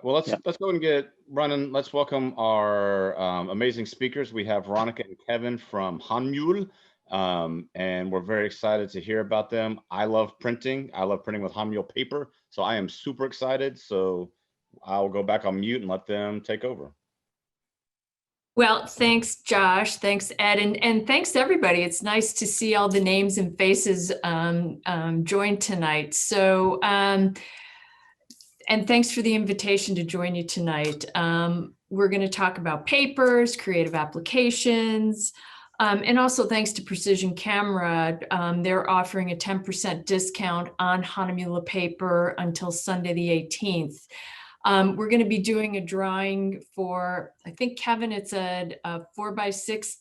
Well, let's Yeah. let's go and get running. Let's welcome our amazing speakers. We have Veronica and Kevin from Hahnemühle, and we're very excited to hear about them. I love printing. I love printing with Hahnemühle paper, so I am super excited. So I'll go back on mute and let them take over. Well, thanks, Josh. Thanks, Ed. And thanks to everybody. It's nice to see all the names and faces join tonight. So, and thanks for the invitation to join you tonight. We're going to talk about papers, creative applications, and also thanks to Precision Camera. They're offering a 10% discount on Hahnemühle paper until Sunday the 18th. We're going to be doing a drawing for, I think, Kevin, it's a 4x6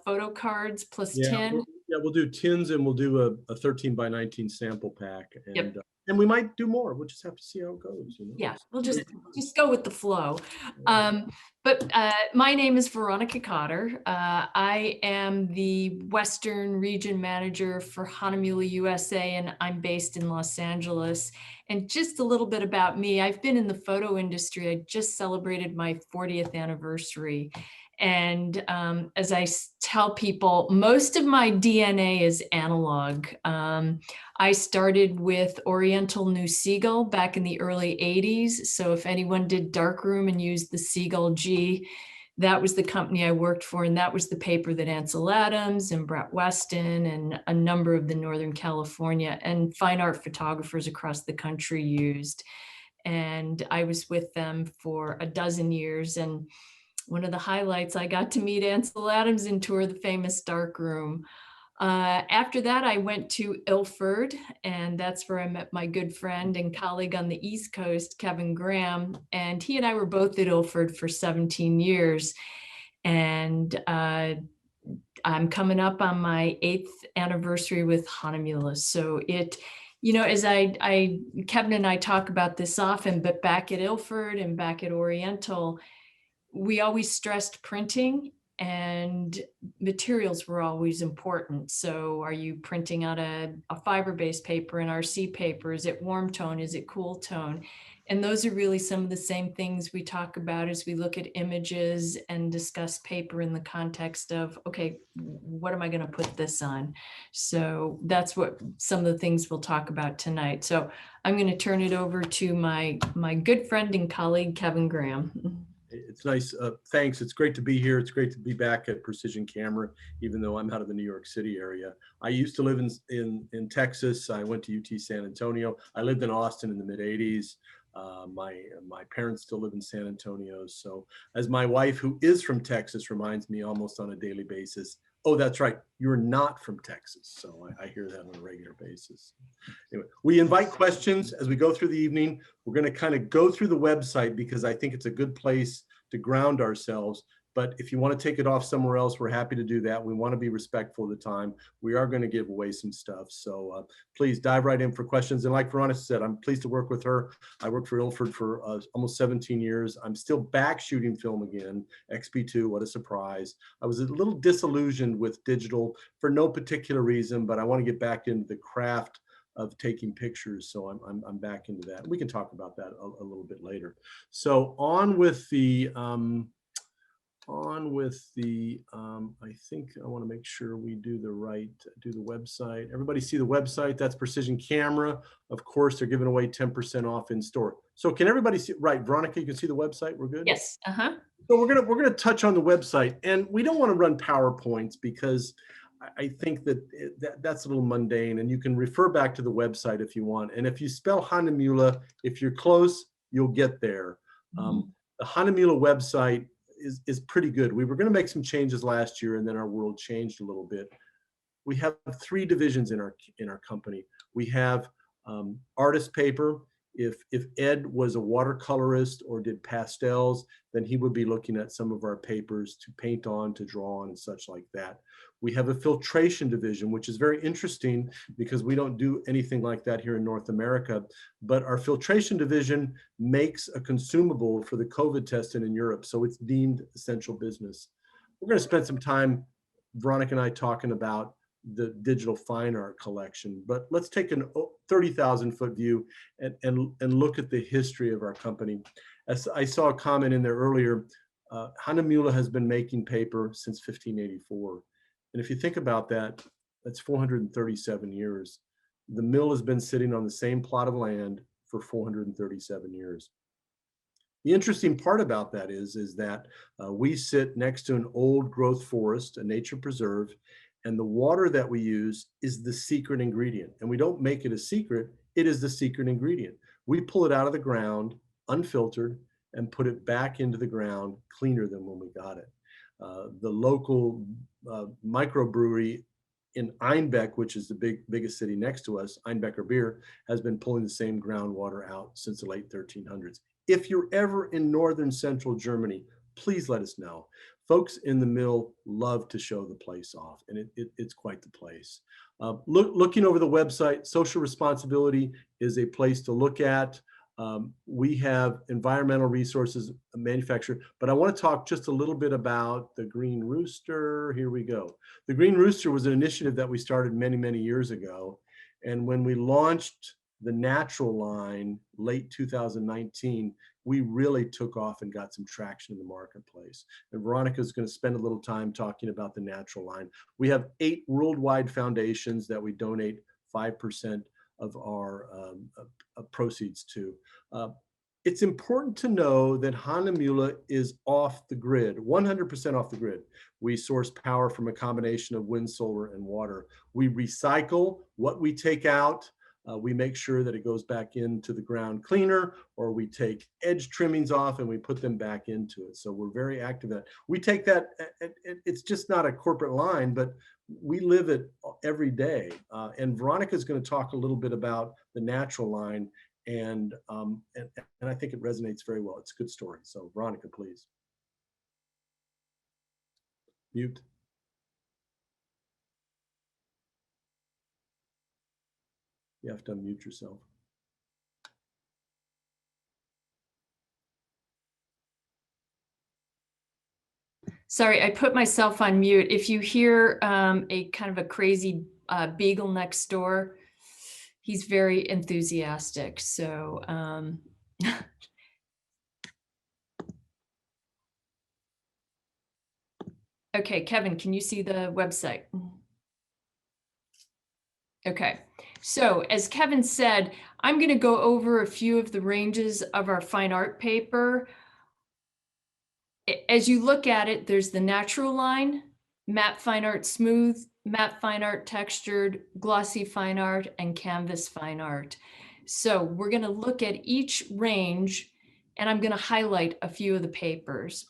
photo cards plus tin. We'll do tins, and we'll do a 13x19 sample pack. And, yep. And we might do more. We'll just have to see how it goes. You know? Yeah, we'll just go with the flow. But my name is Veronica Cotter. I am the Western Region Manager for Hahnemühle USA, and I'm based in Los Angeles. And just a little bit about me, I've been in the photo industry. I just celebrated my 40th anniversary. And as I tell people, most of my DNA is analog. I started with Oriental New Seagull back in the early 80s. So if anyone did darkroom and used the Seagull G, that was the company I worked for. And that was the paper that Ansel Adams and Brett Weston and a number of the Northern California and fine art photographers across the country used. And I was with them for a dozen years. And one of the highlights, I got to meet Ansel Adams and tour the famous darkroom. After that, I went to Ilford, and that's where I met my good friend and colleague on the East Coast, Kevin Graham. And he and I were both at Ilford for 17 years. And I'm coming up on my 8th anniversary with Hahnemühle. So it, you know, as Kevin and I talk about this often, but back at Ilford and back at Oriental, we always stressed printing, and materials were always important. So are you printing on a fiber-based paper, an RC paper? Is it warm tone? Is it cool tone? And those are really some of the same things we talk about as we look at images and discuss paper in the context of, okay, what am I going to put this on? So that's what some of the things we'll talk about tonight. So I'm going to turn it over to my good friend and colleague, Kevin Graham. It's nice. Thanks. It's great to be here. It's great to be back at Precision Camera, even though I'm out of the New York City area. I used to live in Texas. I went to UT San Antonio. I lived in Austin in the mid 80s. My parents still live in San Antonio. So as my wife, who is from Texas, reminds me almost on a daily basis, oh, that's right, you're not from Texas. So I hear that on a regular basis. Anyway, we invite questions as we go through the evening. We're going to kind of go through the website because I think it's a good place to ground ourselves. But if you want to take it off somewhere else, we're happy to do that. We want to be respectful of the time. We are going to give away some stuff. So please dive right in for questions. And like Veronica said, I'm pleased to work with her. I worked for Ilford for almost 17 years. I'm still back shooting film again. XP2, what a surprise. I was a little disillusioned with digital for no particular reason, but I want to get back into the craft of taking pictures. So I'm back into that. We can talk about that a little bit later. So on with the, I think I want to make sure we do the website. Everybody see the website? That's Precision Camera. Of course, they're giving away 10% off in store. So can everybody see? Right, Veronica, you can see the website. We're good. Yes. So we're gonna touch on the website, and we don't want to run PowerPoints because I think that's a little mundane, and you can refer back to the website if you want. And if you spell Hahnemühle, if you're close, you'll get there. The Hahnemühle website is pretty good. We were going to make some changes last year, and then our world changed a little bit. We have 3 divisions in our company. We have artist paper. If Ed was a watercolorist or did pastels, then he would be looking at some of our papers to paint on, to draw on, and such like that. We have a filtration division, which is very interesting because we don't do anything like that here in North America. But our filtration division makes a consumable for the COVID testing in Europe, so it's deemed essential business. We're going to spend some time, Veronica and I, talking about the digital fine art collection, but let's take a 30,000 foot view and look at the history of our company. As I saw a comment in there earlier, Hahnemühle has been making paper since 1584. And if you think about that, that's 437 years. The mill has been sitting on the same plot of land for 437 years. The interesting part about that is that we sit next to an old growth forest, a nature preserve, and the water that we use is the secret ingredient. And we don't make it a secret, it is the secret ingredient. We pull it out of the ground, unfiltered, and put it back into the ground cleaner than when we got it. The local microbrewery in Einbeck, which is the biggest city next to us, Einbecker Beer, has been pulling the same groundwater out since the late 1300s. If you're ever in northern central Germany, please let us know. Folks in the mill love to show the place off, and it's quite the place. Looking over the website, social responsibility is a place to look at. We have environmental resources manufacturer, but I want to talk just a little bit about the Green Rooster. Here we go. The Green Rooster was an initiative that we started many, many years ago. And when we launched the natural line late 2019, we really took off and got some traction in the marketplace. And Veronica is going to spend a little time talking about the natural line. We have 8 worldwide foundations that we donate 5% of our proceeds to. It's important to know that Hahnemühle is off the grid, 100% off the grid. We source power from a combination of wind, solar, and water. We recycle what we take out. We make sure that it goes back into the ground cleaner, or we take edge trimmings off and we put them back into it. So we're very active in that. We take that, it's just not a corporate line, but we live it every day. And Veronica is going to talk a little bit about the natural line, and I think it resonates very well. It's a good story. So Veronica, please. Mute. You have to unmute yourself. Sorry, I put myself on mute. If you hear a kind of a crazy beagle next door, he's very enthusiastic. So okay, Kevin, can you see the website? Okay, so as Kevin said, I'm going to go over a few of the ranges of our fine art paper. As you look at it, there's the natural line, matte fine art smooth, matte fine art textured, glossy fine art, and canvas fine art. So we're going to look at each range, and I'm going to highlight a few of the papers.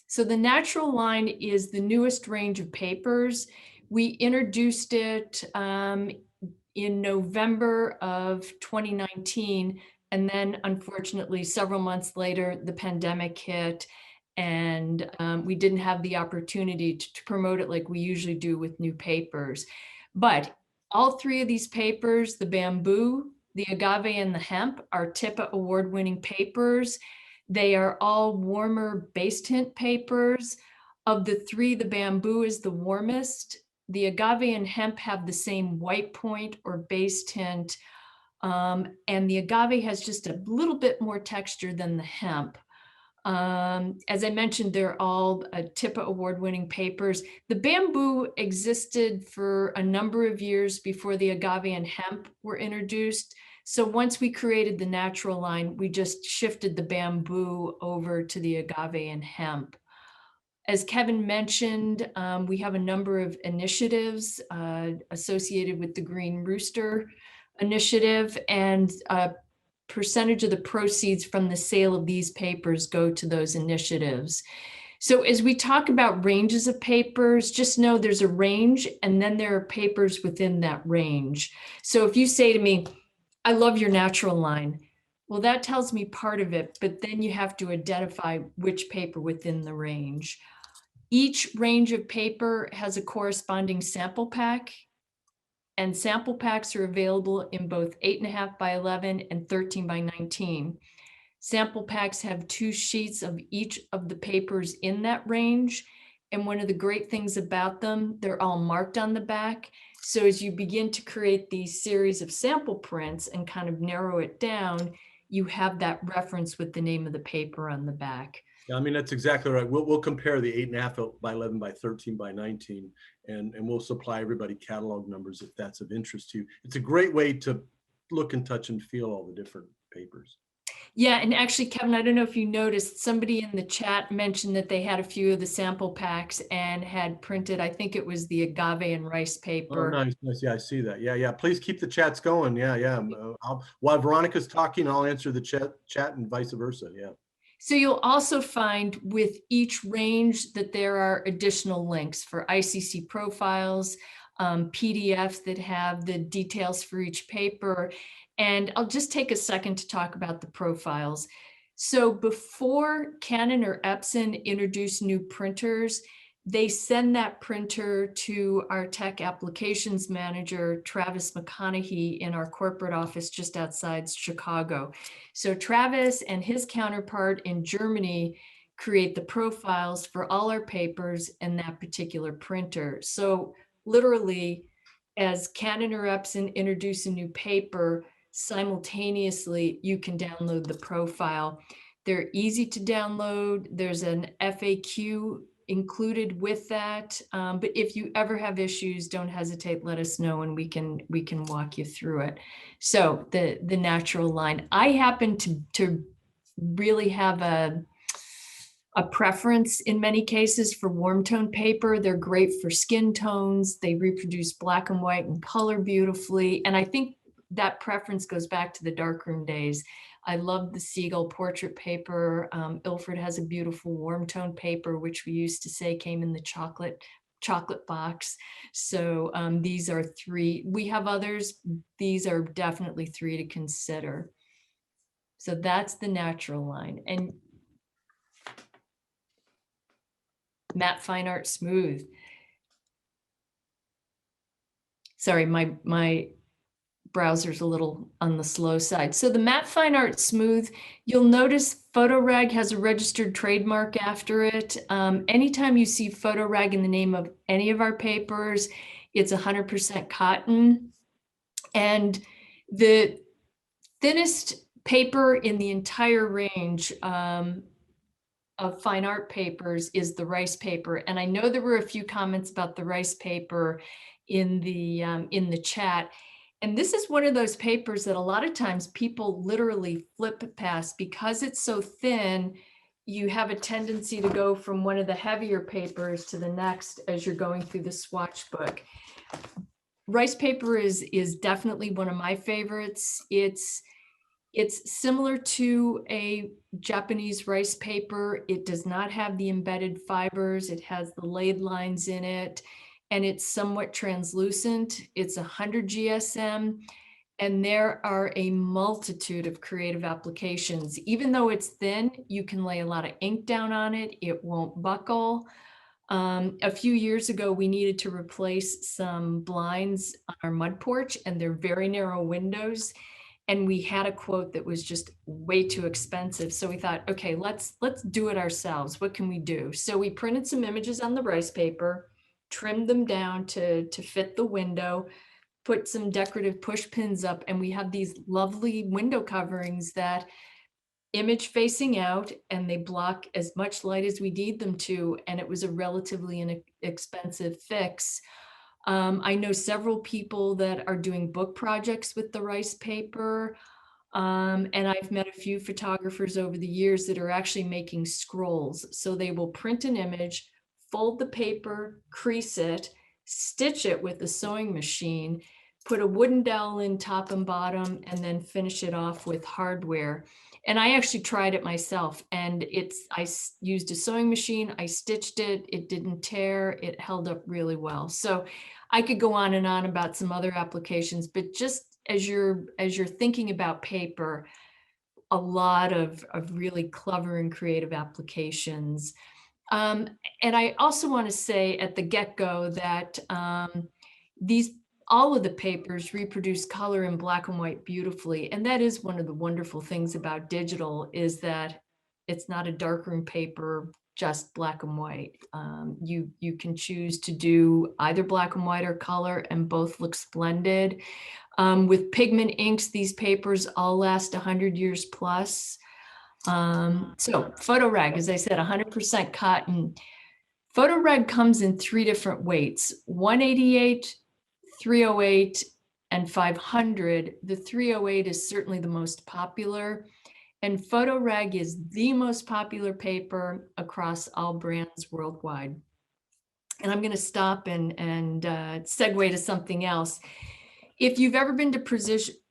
So the natural line is the newest range of papers. We introduced it in November of 2019, and then unfortunately, several months later, the pandemic hit, and we didn't have the opportunity to promote it like we usually do with new papers. But all 3 of these papers, the bamboo, the agave, and the hemp, are TIPA award-winning papers. They are all warmer base tint papers. Of the 3, the bamboo is the warmest. The agave and hemp have the same white point or base tint, and the agave has just a little bit more texture than the hemp. As I mentioned, they're all TIPA award-winning papers. The bamboo existed for a number of years before the agave and hemp were introduced. So once we created the natural line, we just shifted the bamboo over to the agave and hemp. As Kevin mentioned, we have a number of initiatives associated with the Green Rooster initiative, and a percentage of the proceeds from the sale of these papers go to those initiatives. So as we talk about ranges of papers, just know there's a range, and then there are papers within that range. So if you say to me, I love your natural line, well, that tells me part of it, but then you have to identify which paper within the range. Each range of paper has a corresponding sample pack, and sample packs are available in both 8.5 by 11 and 13 by 19. Sample packs have 2 sheets of each of the papers in that range. And one of the great things about them, they're all marked on the back. So as you begin to create these series of sample prints and kind of narrow it down, you have that reference with the name of the paper on the back. Yeah, I mean, that's exactly right. We'll compare the 8.5 by 11 by 13 by 19, and we'll supply everybody catalog numbers if that's of interest to you. It's a great way to look and touch and feel all the different papers. Yeah, and actually, Kevin, I don't know if you noticed, somebody in the chat mentioned that they had a few of the sample packs and had printed, I think it was the agave and rice Oh, paper. nice, nice. Yeah, I see that. Yeah, yeah. Please keep the chats going. Yeah, yeah. While Veronica's talking, I'll answer the chat and vice versa. Yeah. So you'll also find with each range that there are additional links for ICC profiles, PDFs that have the details for each paper. And I'll just take a second to talk about the profiles. So before Canon or Epson introduce new printers, they send that printer to our tech applications manager, Travis McConaughey, in our corporate office just outside Chicago. So Travis and his counterpart in Germany create the profiles for all our papers in that particular printer. So literally, as Canon or Epson introduce a new paper, simultaneously, you can download the profile. They're easy to download. There's an FAQ included with that. But if you ever have issues, don't hesitate, let us know and we can walk you through it. So the natural line, I happen to really have a preference in many cases for warm tone paper. They're great for skin tones. They reproduce black and white and color beautifully. And I think that preference goes back to the darkroom days. I love the Seagull portrait paper. Ilford has a beautiful warm tone paper, which we used to say came in the chocolate box. So these are three. We have others. These are definitely three to consider. So that's the natural line. And Matte Fine Art Smooth. Sorry, my browser's a little on the slow side. So the Matte Fine Art Smooth, you'll notice PhotoRag has a registered trademark after it. Anytime you see PhotoRag in the name of any of our papers, it's 100% cotton. And the thinnest paper in the entire range of fine art papers is the rice paper. And I know there were a few comments about the rice paper in the chat. And this is one of those papers that a lot of times people literally flip past because it's so thin. You have a tendency to go from one of the heavier papers to the next as you're going through the swatch book. Rice paper is definitely one of my favorites. It's similar to a Japanese rice paper. It does not have the embedded fibers. It has the laid lines in it, and it's somewhat translucent. It's 100 GSM, and there are a multitude of creative applications. Even though it's thin, you can lay a lot of ink down on it. It won't buckle. A few years ago, we needed to replace some blinds on our mud porch, and they're very narrow windows. And we had a quote that was just way too expensive. So we thought, okay, let's do it ourselves. What can we do? So we printed some images on the rice paper, trimmed them down to fit the window, put some decorative push pins up, and we have these lovely window coverings that image facing out, and they block as much light as we need them to. And it was a relatively inexpensive fix. I know several people that are doing book projects with the rice paper. And I've met a few photographers over the years that are actually making scrolls. So they will print an image, fold the paper, crease it, stitch it with a sewing machine, put a wooden dowel in top and bottom, and then finish it off with hardware. And I actually tried it myself, and I used a sewing machine, I stitched it, it didn't tear, it held up really well. So I could go on and on about some other applications, but just as you're thinking about paper, a lot of really clever and creative applications. And I also want to say at the get-go that all of the papers reproduce color in black and white beautifully. And that is one of the wonderful things about digital, is that it's not a darkroom paper, just black and white. You can choose to do either black and white or color, and both look splendid. With pigment inks, these papers all last 100 years plus. So photo rag, as I said, 100% cotton. Photo rag comes in 3 different weights: 188, 308, and 500. The 308 is certainly the most popular, and photo rag is the most popular paper across all brands worldwide. And I'm going to stop and segue to something else. If you've ever been to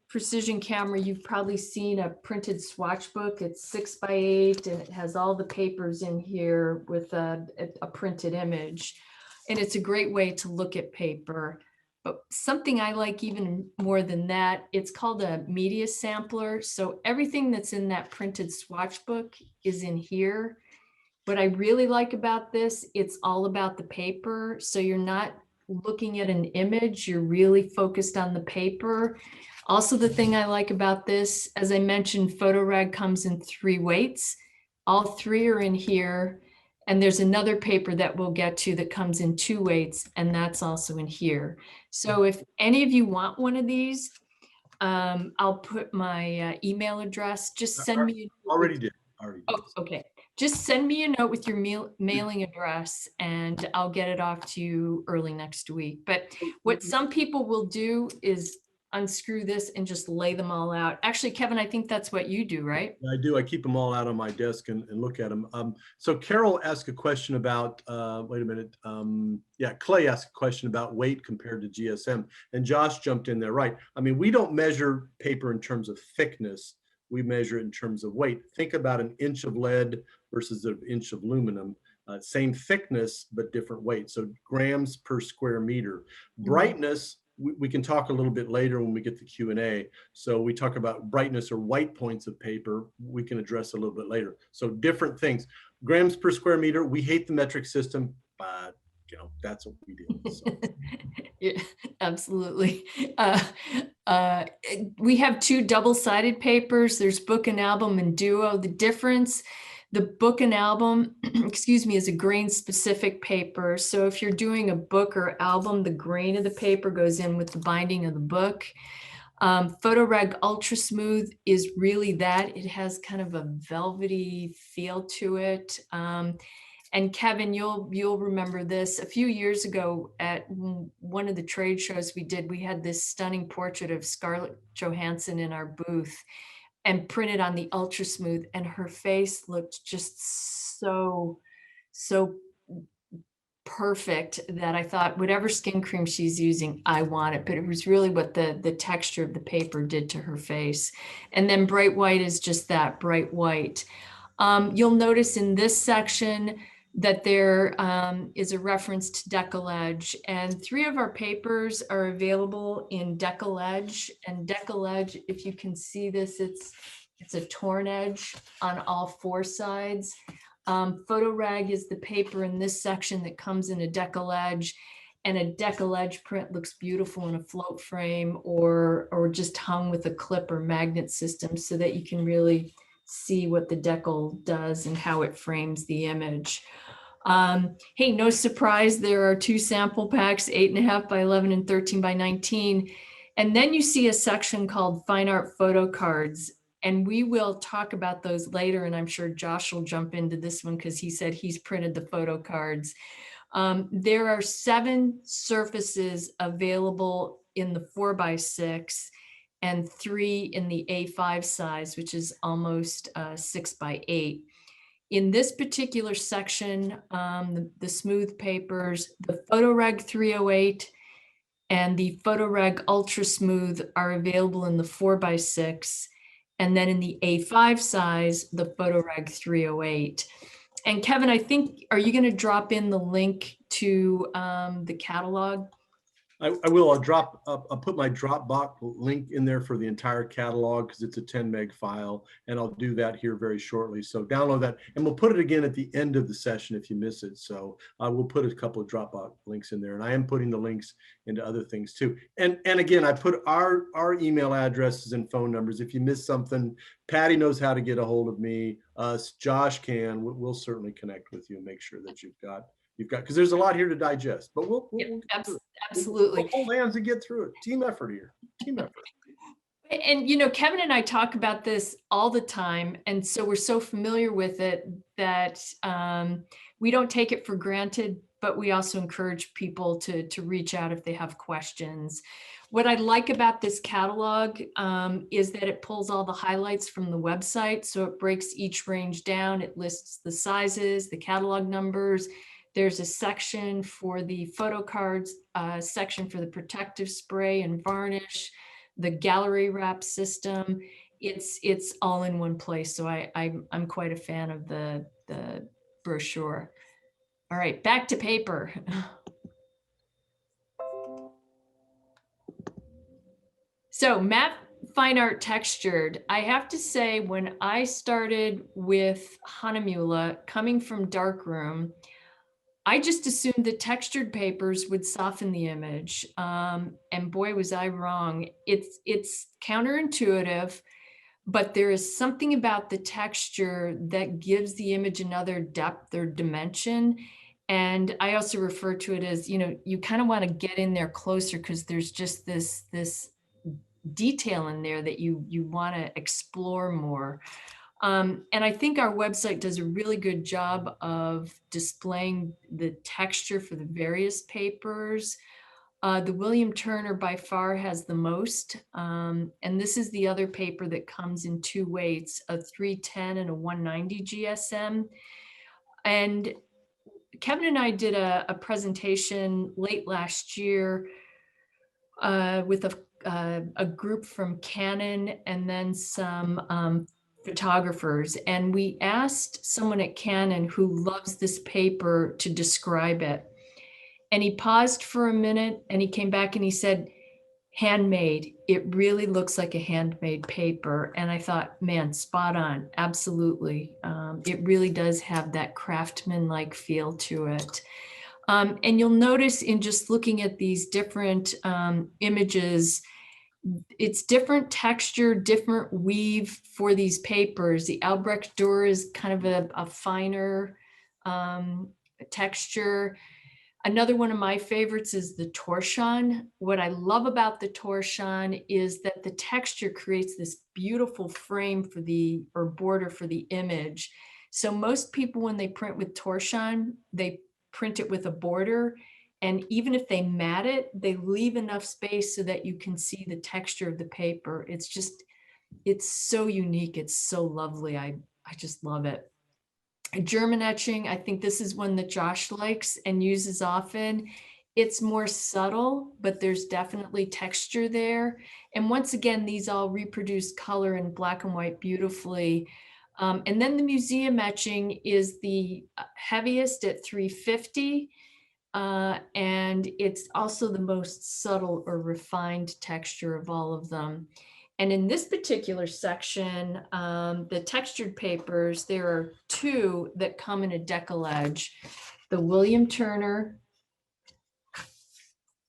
Precision Camera, you've probably seen a printed swatch book. It's 6x8 and it has all the papers in here with a printed image. And it's a great way to look at paper. But something I like even more than that, it's called a media sampler. So everything that's in that printed swatch book is in here. What I really like about this, it's all about the paper. So you're not looking at an image, you're really focused on the paper. Also, the thing I like about this, as I mentioned, photo rag comes in 3 weights. All 3 are in here. And there's another paper that we'll get to that comes in 2 weights, and that's also in here. So if any of you want one of these, I'll put my email address. Just send me. Already did. Oh, okay. Just send me a note with your mailing address and I'll get it off to you early next week. But what some people will do is unscrew this and just lay them all out. Actually, Kevin, I think that's what you do, right? I do. I keep them all out on my desk and look at them. So Carol asked a question about, wait a minute. Yeah, Clay asked a question about weight compared to GSM, and Josh jumped in there, right? I mean, we don't measure paper in terms of thickness. We measure it in terms of weight. Think about an inch of lead versus an inch of aluminum. Same thickness, but different weight. So grams per square meter. Brightness, we can talk a little bit later when we get to Q&A. So we talk about brightness or white points of paper. We can address a little bit later. So different things. Grams per square meter. We hate the metric system, but you know, that's what we do. So. Yeah, absolutely. We have 2 double-sided papers. There's book and album and duo. The difference, the book and album, excuse me, is a grain-specific paper. So if you're doing a book or album, the grain of the paper goes in with the binding of the book. Photo rag Ultra Smooth is really that. It has kind of a velvety feel to it. And Kevin, you'll remember this. A few years ago at one of the trade shows we did, we had this stunning portrait of Scarlett Johansson in our booth and printed on the Ultra Smooth, and her face looked just so perfect that I thought, whatever skin cream she's using, I want it. But it was really what the texture of the paper did to her face. And then bright white is just that, bright white. You'll notice in this section that there is a reference to Decollage, and 3 of our papers are available in Decollage. And Decollage, if you can see this, it's a torn edge on all 4 sides. Photo rag is the paper in this section that comes in a Decollage, and a Decollage print looks beautiful in a float frame or just hung with a clip or magnet system, so that you can really see what the decal does and how it frames the image. Hey, no surprise, there are 2 sample packs, 8.5 by 11 and 13 by 19. And then you see a section called Fine Art Photo Cards. And we will talk about those later. And I'm sure Josh will jump into this one because he said he's printed the photo cards. There are 7 surfaces available in the 4x6 and 3 in the A5 size, which is almost 6x8. In this particular section, the smooth papers, the Photo Rag 308 and the Photo Rag Ultra Smooth are available in the 4x6. And then in the A5 size, the Photo Rag 308. And Kevin, I think, are you going to drop in the link to the catalog? I will. I'll put my Dropbox link in there for the entire catalog because it's a 10 meg file, and I'll do that here very shortly. So download that, and we'll put it again at the end of the session if you miss it. So we'll put a couple of Dropbox links in there, and I am putting the links into other things too. And again, I put our email addresses and phone numbers. If you miss something, Patty knows how to get a hold of me. Josh can. We'll certainly connect with you and make sure that you've got you've got, because there's a lot here to digest, but we'll get through it. Absolutely. We'll hold hands and get through it. Team effort here. Team effort. And, you know, Kevin and I talk about this all the time. And so we're so familiar with it that we don't take it for granted, but we also encourage people to reach out if they have questions. What I like about this catalog is that it pulls all the highlights from the website. So it breaks each range down. It lists the sizes, the catalog numbers. There's a section for the photo cards, section for the protective spray and varnish, the gallery wrap system. It's all in one place. So I'm quite a fan of the brochure. All right, back to paper. So matte fine art textured. I have to say, when I started with Hahnemühle, coming from darkroom, I just assumed the textured papers would soften the image. And boy, was I wrong. It's counterintuitive, but there is something about the texture that gives the image another depth or dimension. And I also refer to it as, you know, you kind of want to get in there closer because there's just this detail in there that you want to explore more. And I think our website does a really good job of displaying the texture for the various papers. The William Turner by far has the most. And this is the other paper that comes in two weights, a 310 and a 190 GSM. And Kevin and I did a presentation late last year with a group from Canon and then some photographers. And we asked someone at Canon who loves this paper to describe it. And he paused for a minute and he came back and he said, handmade. It really looks like a handmade paper. And I thought, man, spot on. Absolutely. It really does have that craftsman-like feel to it. And you'll notice in just looking at these different images, it's different texture, different weave for these papers. The Albrecht Dürer is kind of a finer texture. Another one of my favorites is the Torson. What I love about the Torson is that the texture creates this beautiful frame for or border for the image. So most people, when they print with Torson, they print it with a border. And even if they mat it, they leave enough space so that you can see the texture of the paper. It's so unique. It's so lovely. I just love it. German etching, I think this is one that Josh likes and uses often. It's more subtle, but there's definitely texture there. And once again, these all reproduce color in black and white beautifully. And then the museum etching is the heaviest at 350. And it's also the most subtle or refined texture of all of them. And in this particular section, the textured papers, there are two that come in a decollage, the William Turner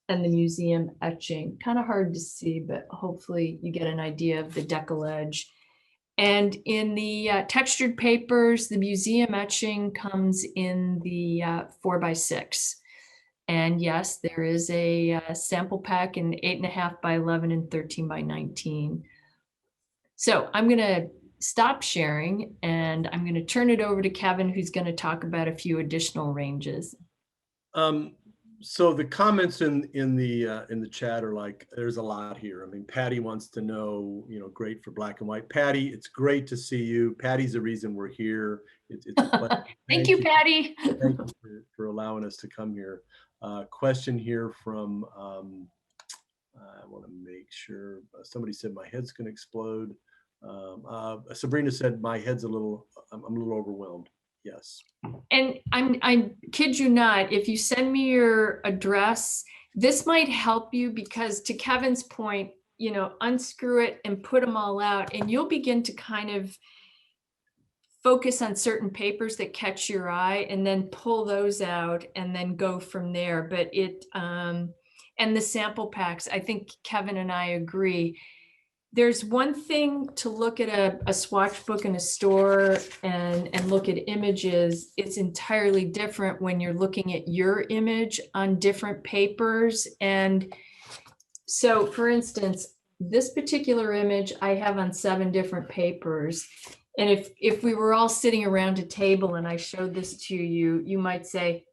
and the museum etching. Kind of hard to see, but hopefully you get an idea of the decollage. And in the textured papers, the museum etching comes in the 4x6. And yes, there is a sample pack in 8.5 by 11 and 13 by 19. So I'm going to stop sharing and I'm going to turn it over to Kevin, who's going to talk about a few additional ranges. So the comments in the chat are like, there's a lot here. I mean, Patty wants to know, you know, great for black and white. Patty, it's great to see you. Patty's the reason we're here. It's a pleasure. Thank you, Patty. Thank you for allowing us to come here. Question here from, I want to make sure, somebody said my head's going to explode. Sabrina said my head's I'm a little overwhelmed. Yes. And I kid you not, if you send me your address, this might help you because to Kevin's point, you know, unscrew it and put them all out and you'll begin to kind of focus on certain papers that catch your eye and then pull those out and then go from there. But and the sample packs, I think Kevin and I agree. there's one thing to look at a swatch book in a store and look at images. It's entirely different when you're looking at your image on different papers. And so, for instance, this particular image I have on 7 different papers. And if we were all sitting around a table and I showed this to you, you might say,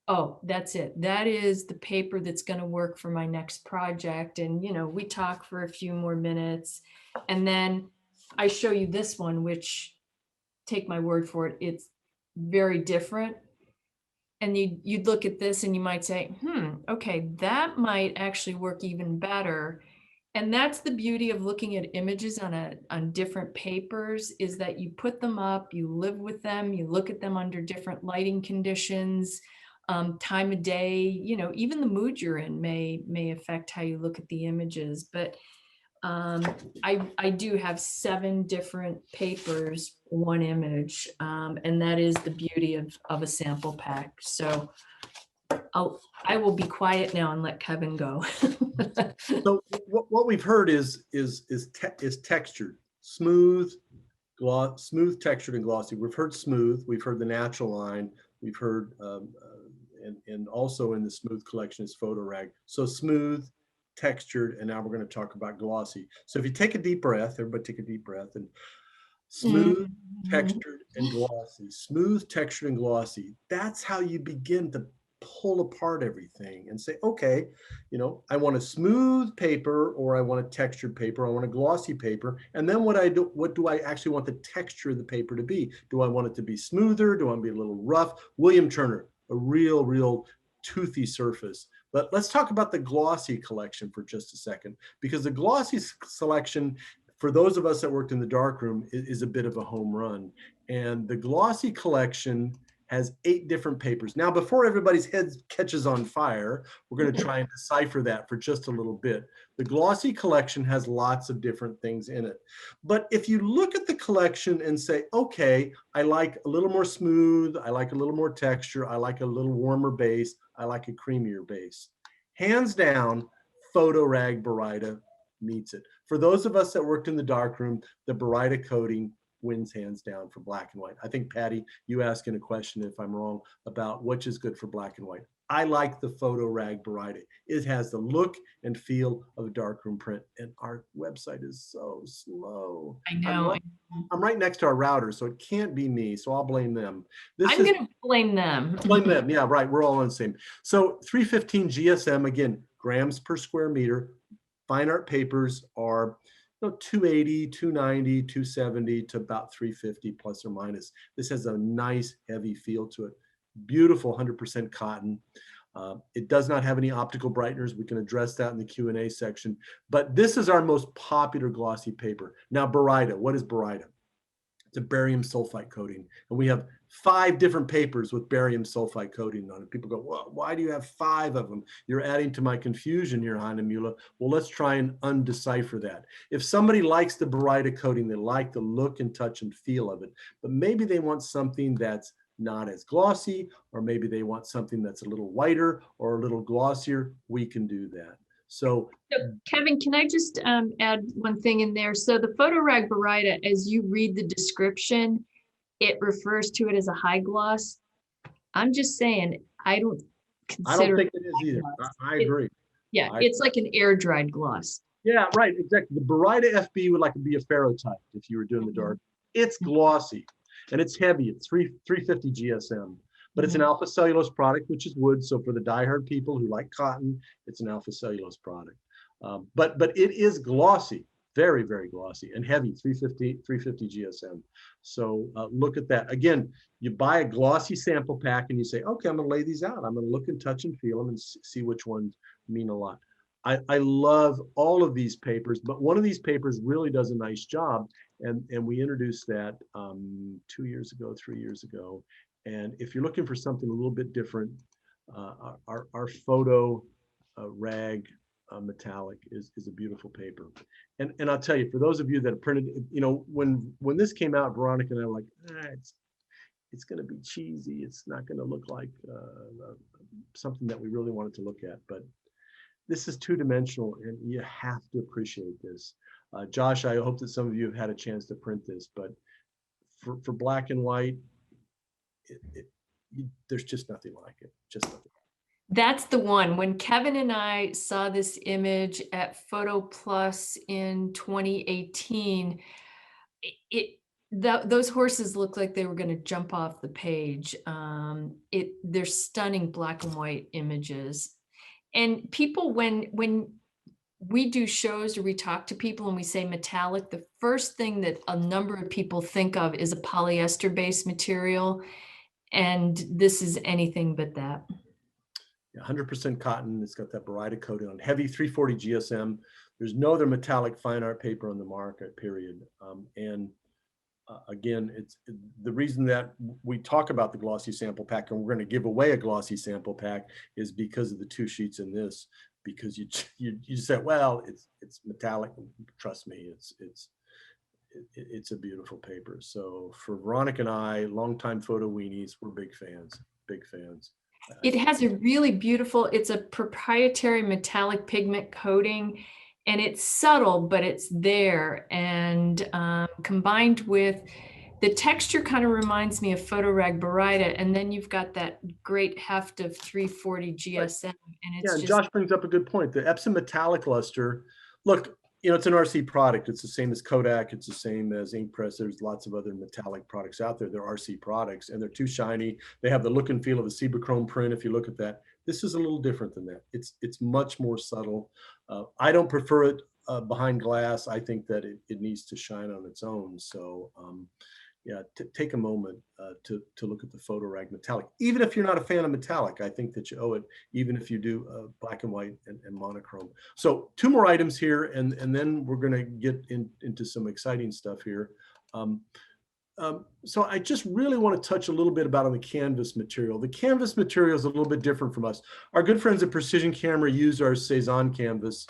oh, that's it. That is the paper that's going to work for my next project. And, you know, we talk for a few more minutes and then I show you this one, which, take my word for it, it's very different. And you'd look at this and you might say, okay, that might actually work even better. And that's the beauty of looking at images on different papers, is that you put them up, you live with them, you look at them under different lighting conditions, time of day, you know, even the mood you're in may affect how you look at the images. But I do have 7 different papers, 1 image, and that is the beauty of a sample pack. So I will be quiet now and let Kevin go. So what we've heard is textured, smooth, smooth, textured, and glossy. We've heard smooth. We've heard the natural line. We've heard and also in the smooth collection is photo rag. So smooth, textured, and now we're going to talk about glossy. So if you take a deep breath, everybody take a deep breath, and smooth, textured, and glossy. Smooth, textured, and glossy. That's how you begin to pull apart everything and say, okay, you know, I want a smooth paper, or I want a textured paper, I want a glossy paper. And then what do I actually want the texture of the paper to be? Do I want it to be smoother? Do I want it to be a little rough? William Turner, a real toothy surface. But let's talk about the glossy collection for just a second, because the glossy selection, for those of us that worked in the darkroom, is a bit of a home run. And the glossy collection has 8 different papers. Now, before everybody's head catches on fire, we're going to try and decipher that for just a little bit. The glossy collection has lots of different things in it. But if you look at the collection and say, okay, I like a little more smooth, I like a little more texture, I like a little warmer base, I like a creamier base. Hands down, Photo Rag Baryta meets it. For those of us that worked in the darkroom, the Baryta coating wins hands down for black and white. I think, Patty, you asking a question, if I'm wrong, about which is good for black and white. I like the Photo Rag Baryta. It has the look and feel of a darkroom print, and our website is so slow. I know. I'm right next to our router, so it can't be me, so I'll blame them. I'm going to blame them. Blame them, yeah, right, we're all on the same. So 315 GSM, again, grams per square meter. Fine art papers are 280, 290, 270 to about 350 plus or minus. This has a nice heavy feel to it. Beautiful 100% cotton. It does not have any optical brighteners. We can address that in the Q&A section. But this is our most popular glossy paper. Now, Baryta, what is Baryta? It's a barium sulfite coating. And we have 5 different papers with barium sulfite coating on it. People go, well, why do you have 5 of them? You're adding to my confusion here, Hahnemühle. Well, let's try and undecipher that. If somebody likes the Baryta coating, they like the look and touch and feel of it, but maybe they want something that's not as glossy, or maybe they want something that's a little whiter or a little glossier, we can do that. So Kevin, can I just add one thing in there? So the Photo Rag Baryta, as you read the description, it refers to it as a high gloss. I'm just saying, I don't consider think it is either. I agree. It's like an air dried gloss. Yeah, right, exactly. The Baryta FB would like to be a ferrotype if you were doing the dark. It's glossy and it's heavy. It's 350 GSM, but it's an alpha cellulose product, which is wood. So for the diehard people who like cotton, it's an alpha cellulose product. But it is glossy, very glossy and heavy, 350 GSM. So look at that. Again, you buy a glossy sample pack and you say, okay, I'm going to lay these out. I'm going to look and touch and feel them and see which ones mean a lot. I love all of these papers, but one of these papers really does a nice job. And we introduced that 2 years ago, 3 years ago. And if you're looking for something a little bit different, our photo rag metallic is a beautiful paper. And I'll tell you, for those of you that have printed, when this came out, Veronica and I were like, it's going to be cheesy. It's not going to look like something that we really wanted to look at. But this is 2-dimensional, and you have to appreciate this. Josh, I hope that some of you have had a chance to print this, but for black and white, there's just nothing like it. Just nothing. That's the one. When Kevin and I saw this image at Photo Plus in 2018, those horses looked like they were going to jump off the page. They're stunning black and white images. And people, when we do shows or we talk to people and we say metallic, the first thing that a number of people think of is a polyester-based material. And this is anything but that. 100% cotton. It's got that Veronica coating on heavy 340 GSM. There's no other metallic fine art paper on the market, period. Again, it's the reason that we talk about the glossy sample pack, and we're going to give away a glossy sample pack, is because of the 2 sheets in this. Because you said, well, it's metallic. Trust me, it's a beautiful paper. So for Veronica and I, longtime photo weenies, we're big fans. Big fans. It has a really beautiful, it's a proprietary metallic pigment coating, and it's subtle, but it's there. And combined with the texture kind of reminds me of Photo Rag Baryta. And then you've got that great heft of 340 GSM. Right. And it's and Josh brings up a good point. The Epson metallic luster, look, it's an RC product. It's the same as Kodak. It's the same as Ink Press. There's lots of other metallic products out there. They're RC products, and they're too shiny. They have the look and feel of a Cibachrome print. If you look at that, this is a little different than that. It's much more subtle. I don't prefer it behind glass. I think that it needs to shine on its own. So yeah, take a moment to look at the Photo Rag metallic. Even if you're not a fan of metallic, I think that you owe it, even if you do black and white and monochrome. So 2 more items here, and then we're going to get into some exciting stuff here. So I just really want to touch a little bit about on the canvas material. The canvas material is a little bit different from us. Our good friends at Precision Camera use our Cezanne canvas.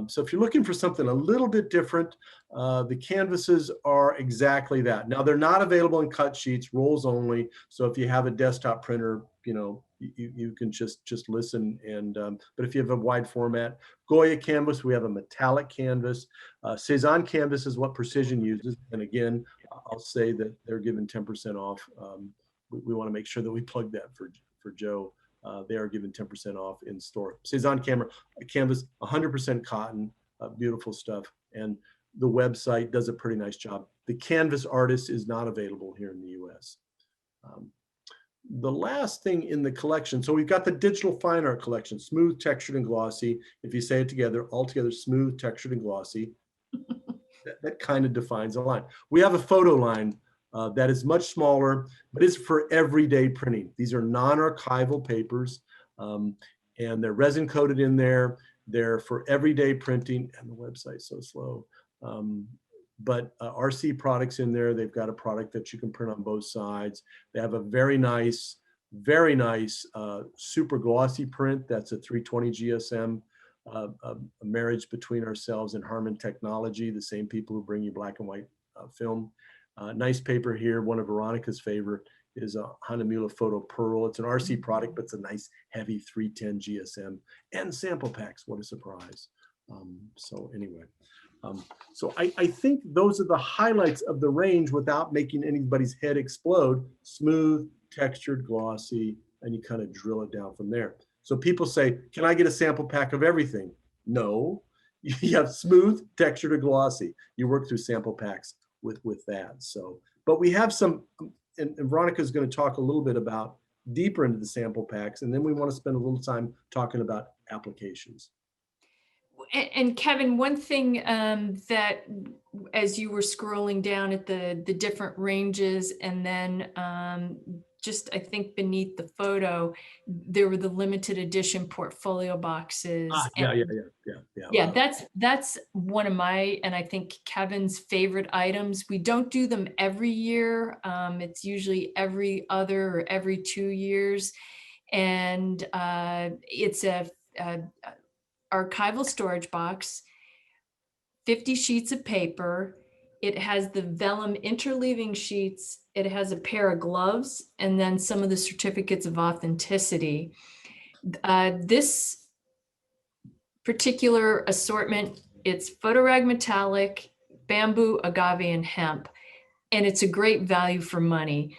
So if you're looking for something a little bit different, the canvases are exactly that. Now they're not available in cut sheets, rolls only. So if you have a desktop printer, you can just listen. And but if you have a wide format, Goya canvas, we have a metallic canvas. Cezanne canvas is what Precision uses. And again, I'll say that they're given 10% off. We want to make sure that we plug that for Joe. They are given 10% off in store. Cezanne canvas, 100% cotton, beautiful stuff. And the website does a pretty nice job. The canvas artist is not available here in the US. The last thing in the collection, so we've got the digital fine art collection, smooth, textured, and glossy. If you say it together, all together, smooth, textured, and glossy. that kind of defines a line. We have a photo line that is much smaller, but it's for everyday printing. These are non-archival papers, and they're resin coated in there. They're for everyday printing, and the website's so slow. But RC products in there. They've got a product that you can print on both sides. They have a very nice super glossy print. That's a 320 GSM, a marriage between ourselves and Harman Technology, the same people who bring you black and white film. Nice paper here. One of Veronica's favorite is a Hahnemühle Photo Pearl. It's an RC product, but it's a nice heavy 310 GSM and sample packs. What a surprise. So anyway, so I think those are the highlights of the range without making anybody's head explode. Smooth, textured, glossy, and you kind of drill it down from there. So people say, can I get a sample pack of everything? No, you have smooth, textured, or glossy. You work through sample packs with that. So, but we have some, and Veronica is going to talk a little bit about deeper into the sample packs, and then we want to spend a little time talking about applications. And Kevin, one thing that as you were scrolling down at the different ranges, and then just I think beneath the photo, there were the limited edition portfolio boxes. Yeah, that's one of my, and I think Kevin's favorite items. We don't do them every year. It's usually every other or every 2 years. And it's a archival storage box, 50 sheets of paper. It has the vellum interleaving sheets. It has a pair of gloves, and then some of the certificates of authenticity. This particular assortment It's photorag metallic, bamboo, agave, and hemp. And it's a great value for money.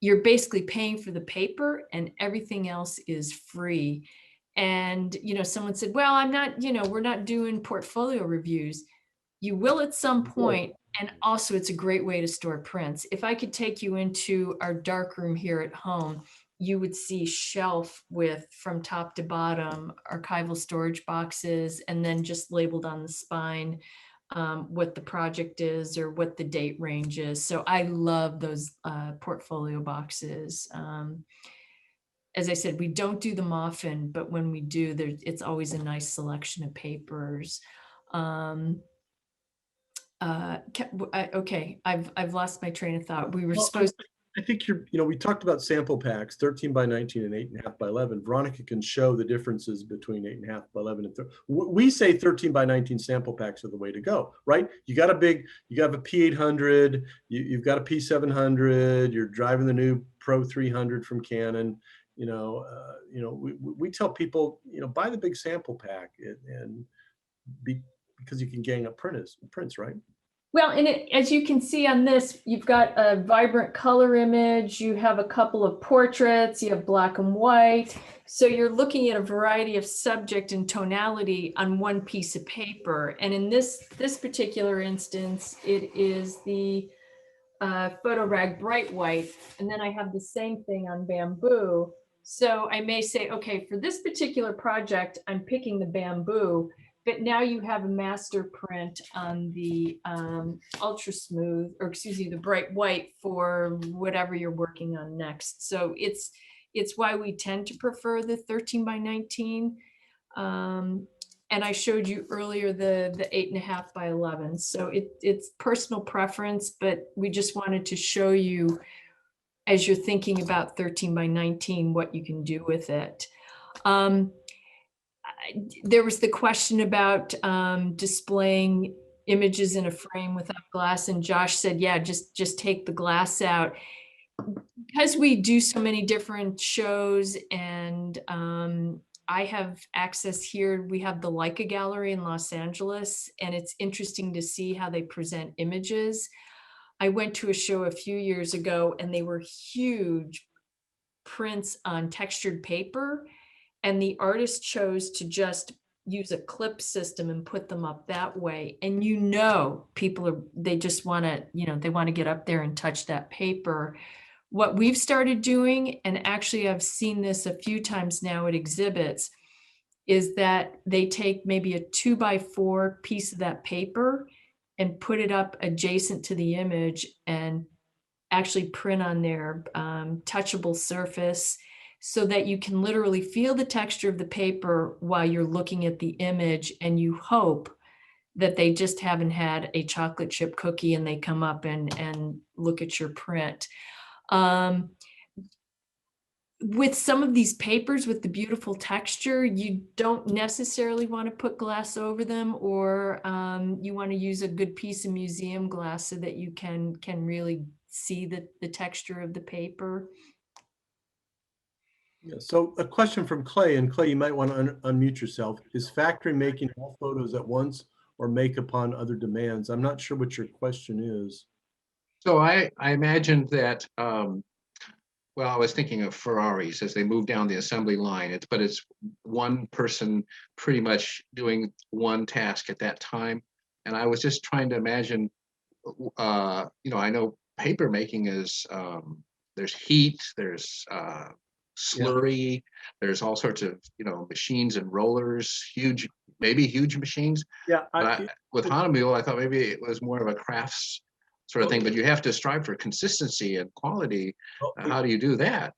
You're basically paying for the paper and everything else is free. And, someone said, well, I'm not, we're not doing portfolio reviews. You will at some point. And also it's a great way to store prints. If I could take you into our dark room here at home, you would see shelf with, from top to bottom, archival storage boxes, and then just labeled on the spine what the project is or what the date range is. So I love those portfolio boxes. As I said, we don't do them often, but when we do, it's always a nice selection of papers. Okay, I've lost my train of thought. We were supposed to. I think we talked about sample packs, 13 by 19 and 8.5 by 11. Veronica can show the differences between 8.5 by 11 and 13. We say 13 by 19 sample packs are the way to go, right? You got a P800, you've got a P700, you're driving the new Pro 300 from Canon. We tell people, buy the big sample pack because you can gang up prints, right? Well, and as you can see on this, you've got a vibrant color image, you have a couple of portraits, you have black and white. So you're looking at a variety of subject and tonality on one piece of paper. And in this particular instance, it is the Photorag Bright White. And then I have the same thing on bamboo. So I may say, okay, for this particular project, I'm picking the bamboo. But now you have a master print on the ultra smooth, or excuse me, the bright white for whatever you're working on next. So it's why we tend to prefer the 13 by 19. And I showed you earlier the 8.5 by 11. So it's personal preference, but we just wanted to show you, as you're thinking about 13 by 19, what you can do with it. There was the question about displaying images in a frame without glass, and Josh said, yeah, just take the glass out. Because we do so many different shows, and I have access here. We have the Leica Gallery in Los Angeles, and it's interesting to see how they present images. I went to a show a few years ago, and they were huge prints on textured paper. And the artist chose to just use a clip system and put them up that way. And people they just want to, they want to get up there and touch that paper. What we've started doing, and actually I've seen this a few times now at exhibits, is that they take maybe a 2x4 piece of that paper and put it up adjacent to the image and actually print on their touchable surface, so that you can literally feel the texture of the paper while you're looking at the image, and you hope that they just haven't had a chocolate chip cookie and they come up and look at your print. With some of these papers with the beautiful texture, you don't necessarily want to put glass over them, or you want to use a good piece of museum glass so that you can really see the texture of the paper. Yeah, so a question from Clay, and Clay, you might want to unmute yourself. Is factory making all photos at once or make upon other demands? I'm not sure what your question is. So I imagined that, well, I was thinking of Ferraris as they move down the assembly line, but it's one person pretty much doing one task at that time. And I was just trying to imagine, I know paper making is, there's heat, there's slurry, there's all sorts of machines and rollers, maybe huge machines. Yeah, with Hahnemühle, I thought maybe it was more of a crafts sort of thing, but you have to strive for consistency and quality. How do you do that?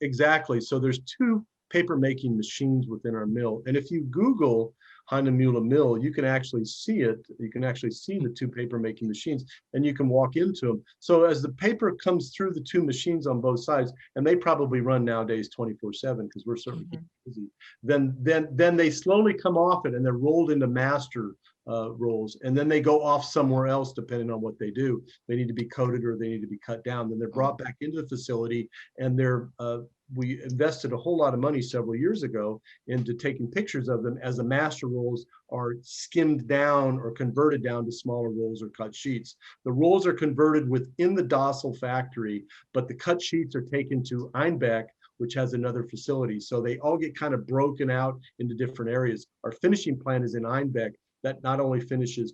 Exactly. So there's two paper making machines within our mill, and if you Google Hahnemühle mill, you can actually see it. You can actually see the two paper making machines, and you can walk into them. So as the paper comes through the two machines on both sides, and they probably run nowadays 24/7 because we're certainly busy, then they slowly come off it, and they're rolled into master rolls, and then they go off somewhere else depending on what they do. They need to be coated or they need to be cut down. Then they're brought back into the facility, and we invested a whole lot of money several years ago into taking pictures of them as the master rolls are skimmed down or converted down to smaller rolls or cut sheets. The rolls are converted within the Dossel factory, but the cut sheets are taken to Einbeck, which has another facility. So they all get kind of broken out into different areas. Our finishing plant is in Einbeck, that not only finishes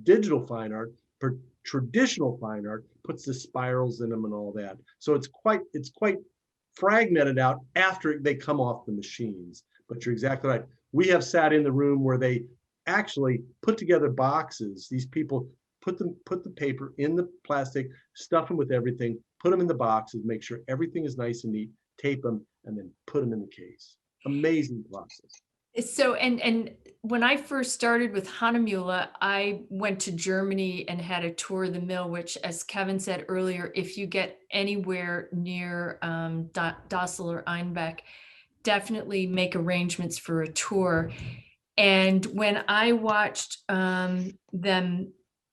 digital fine art, but traditional fine art, puts the spirals in them and all that. So it's quite fragmented out after they come off the machines. But you're exactly right. We have sat in the room where they actually put together boxes. These people put the paper in the plastic, stuff them with everything, put them in the boxes, make sure everything is nice and neat, tape them, and then put them in the case. Amazing process. So, and when I first started with Hahnemühle, I went to Germany and had a tour of the mill, which, as Kevin said earlier, if you get anywhere near Dossel or Einbeck, definitely make arrangements for a tour. And when I watched them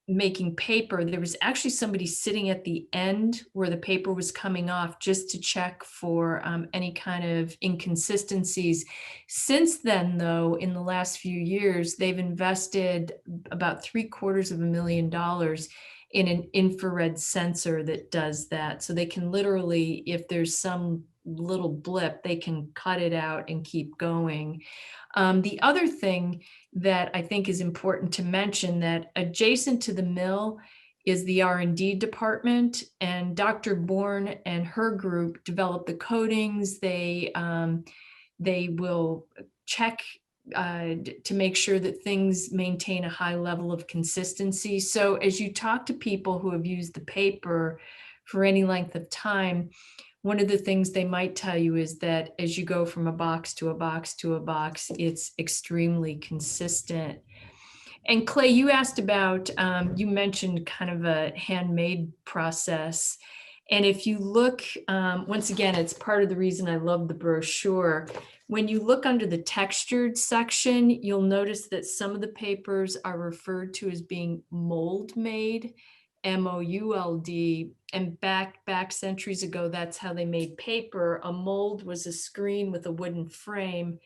making paper, there was actually somebody sitting at the end where the paper was coming off just to check for any kind of inconsistencies. Since then, though, in the last few years, they've invested about $750,000 in an infrared sensor that does that. So they can literally, if there's some little blip, they can cut it out and keep going. The other thing that I think is important to mention, that adjacent to the mill is the R&D department, and Dr. Bourne and her group develop the coatings. They will check to make sure that things maintain a high level of consistency. So as you talk to people who have used the paper for any length of time, one of the things they might tell you is that as you go from a box to a box to a box, it's extremely consistent. And Clay, you asked about, you mentioned kind of a handmade process. And if you look, once again, it's part of the reason I love the brochure. When you look under the textured section, you'll notice that some of the papers are referred to as being mold made, M-O-U-L-D, and back centuries ago, that's how they made paper. A mold was a screen with a wooden frame.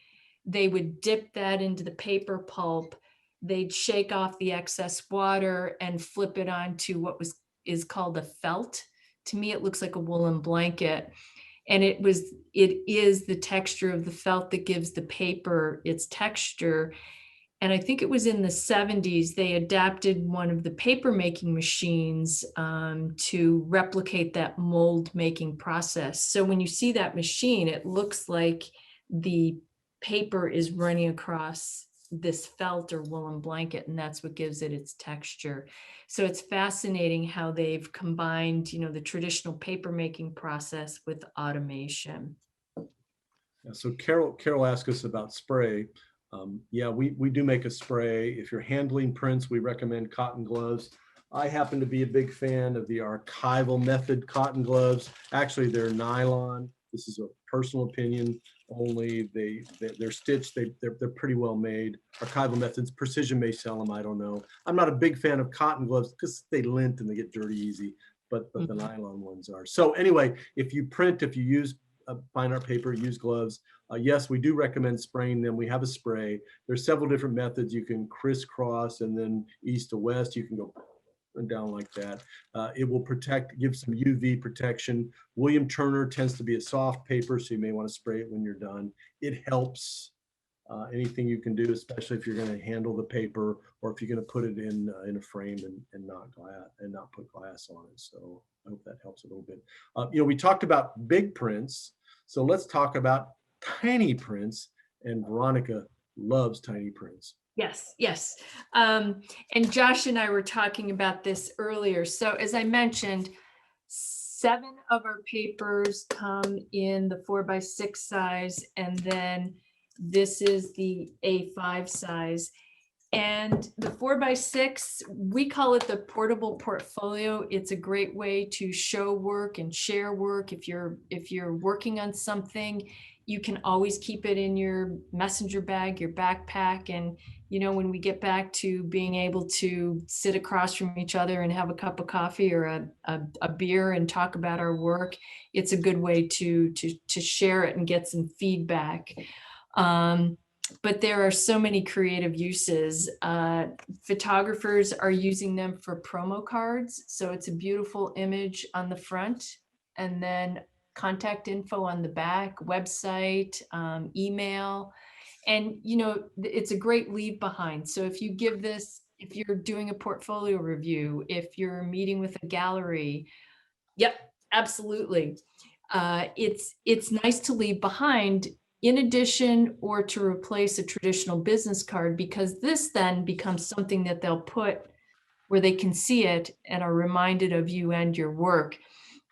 They would dip that into the paper pulp. They'd shake off the excess water and flip it onto what is called a felt. To me, it looks like a woolen blanket. And it is the texture of the felt that gives the paper its texture. And I think it was in the 70s, they adapted one of the paper making machines to replicate that mold making process. So when you see that machine, it looks like the paper is running across this felt or woolen blanket, and that's what gives it its texture. So it's fascinating how they've combined, the traditional paper making process with automation. Yeah, so Carol asked us about spray. Yeah, we do make a spray. If you're handling prints, we recommend cotton gloves. I happen to be a big fan of the archival method cotton gloves. Actually, they're nylon. This is a personal opinion only. They're stitched. They're pretty well made. Archival methods, Precision may sell them. I don't know. I'm not a big fan of cotton gloves because they lint and they get dirty easy. But the nylon ones are. So anyway, if you use fine art paper, use gloves. Yes, we do recommend spraying them. We have a spray. There's several different methods. You can crisscross and then east to west. You can go and down like that. It will give some UV protection. William Turner tends to be a soft paper, so you may want to spray it when you're done. It helps. Anything you can do, especially if you're going to handle the paper or if you're going to put it in a frame and not put glass on it. So I hope that helps a little bit. We talked about big prints, so let's talk about tiny prints. And Veronica loves tiny prints. Yes. And Josh and I were talking about this earlier. So as I mentioned, 7 of our papers come in the 4x6 size, and then this is the A5 size. And the 4x6, we call it the portable portfolio. It's a great way to show work and share work. If you're working on something You can always keep it in your messenger bag, your backpack. And, you know, when we get back to being able to sit across from each other and have a cup of coffee or a beer and talk about our work, it's a good way to share it and get some feedback. But there are so many creative uses. Photographers are using them for promo cards. So it's a beautiful image on the front, and then contact info on the back, website, email. And, you know, it's a great leave behind. So if you give this, if you're doing a portfolio review, if you're meeting with a gallery, yep, absolutely. It's nice to leave behind in addition or to replace a traditional business card, because this then becomes something that they'll put where they can see it and are reminded of you and your work.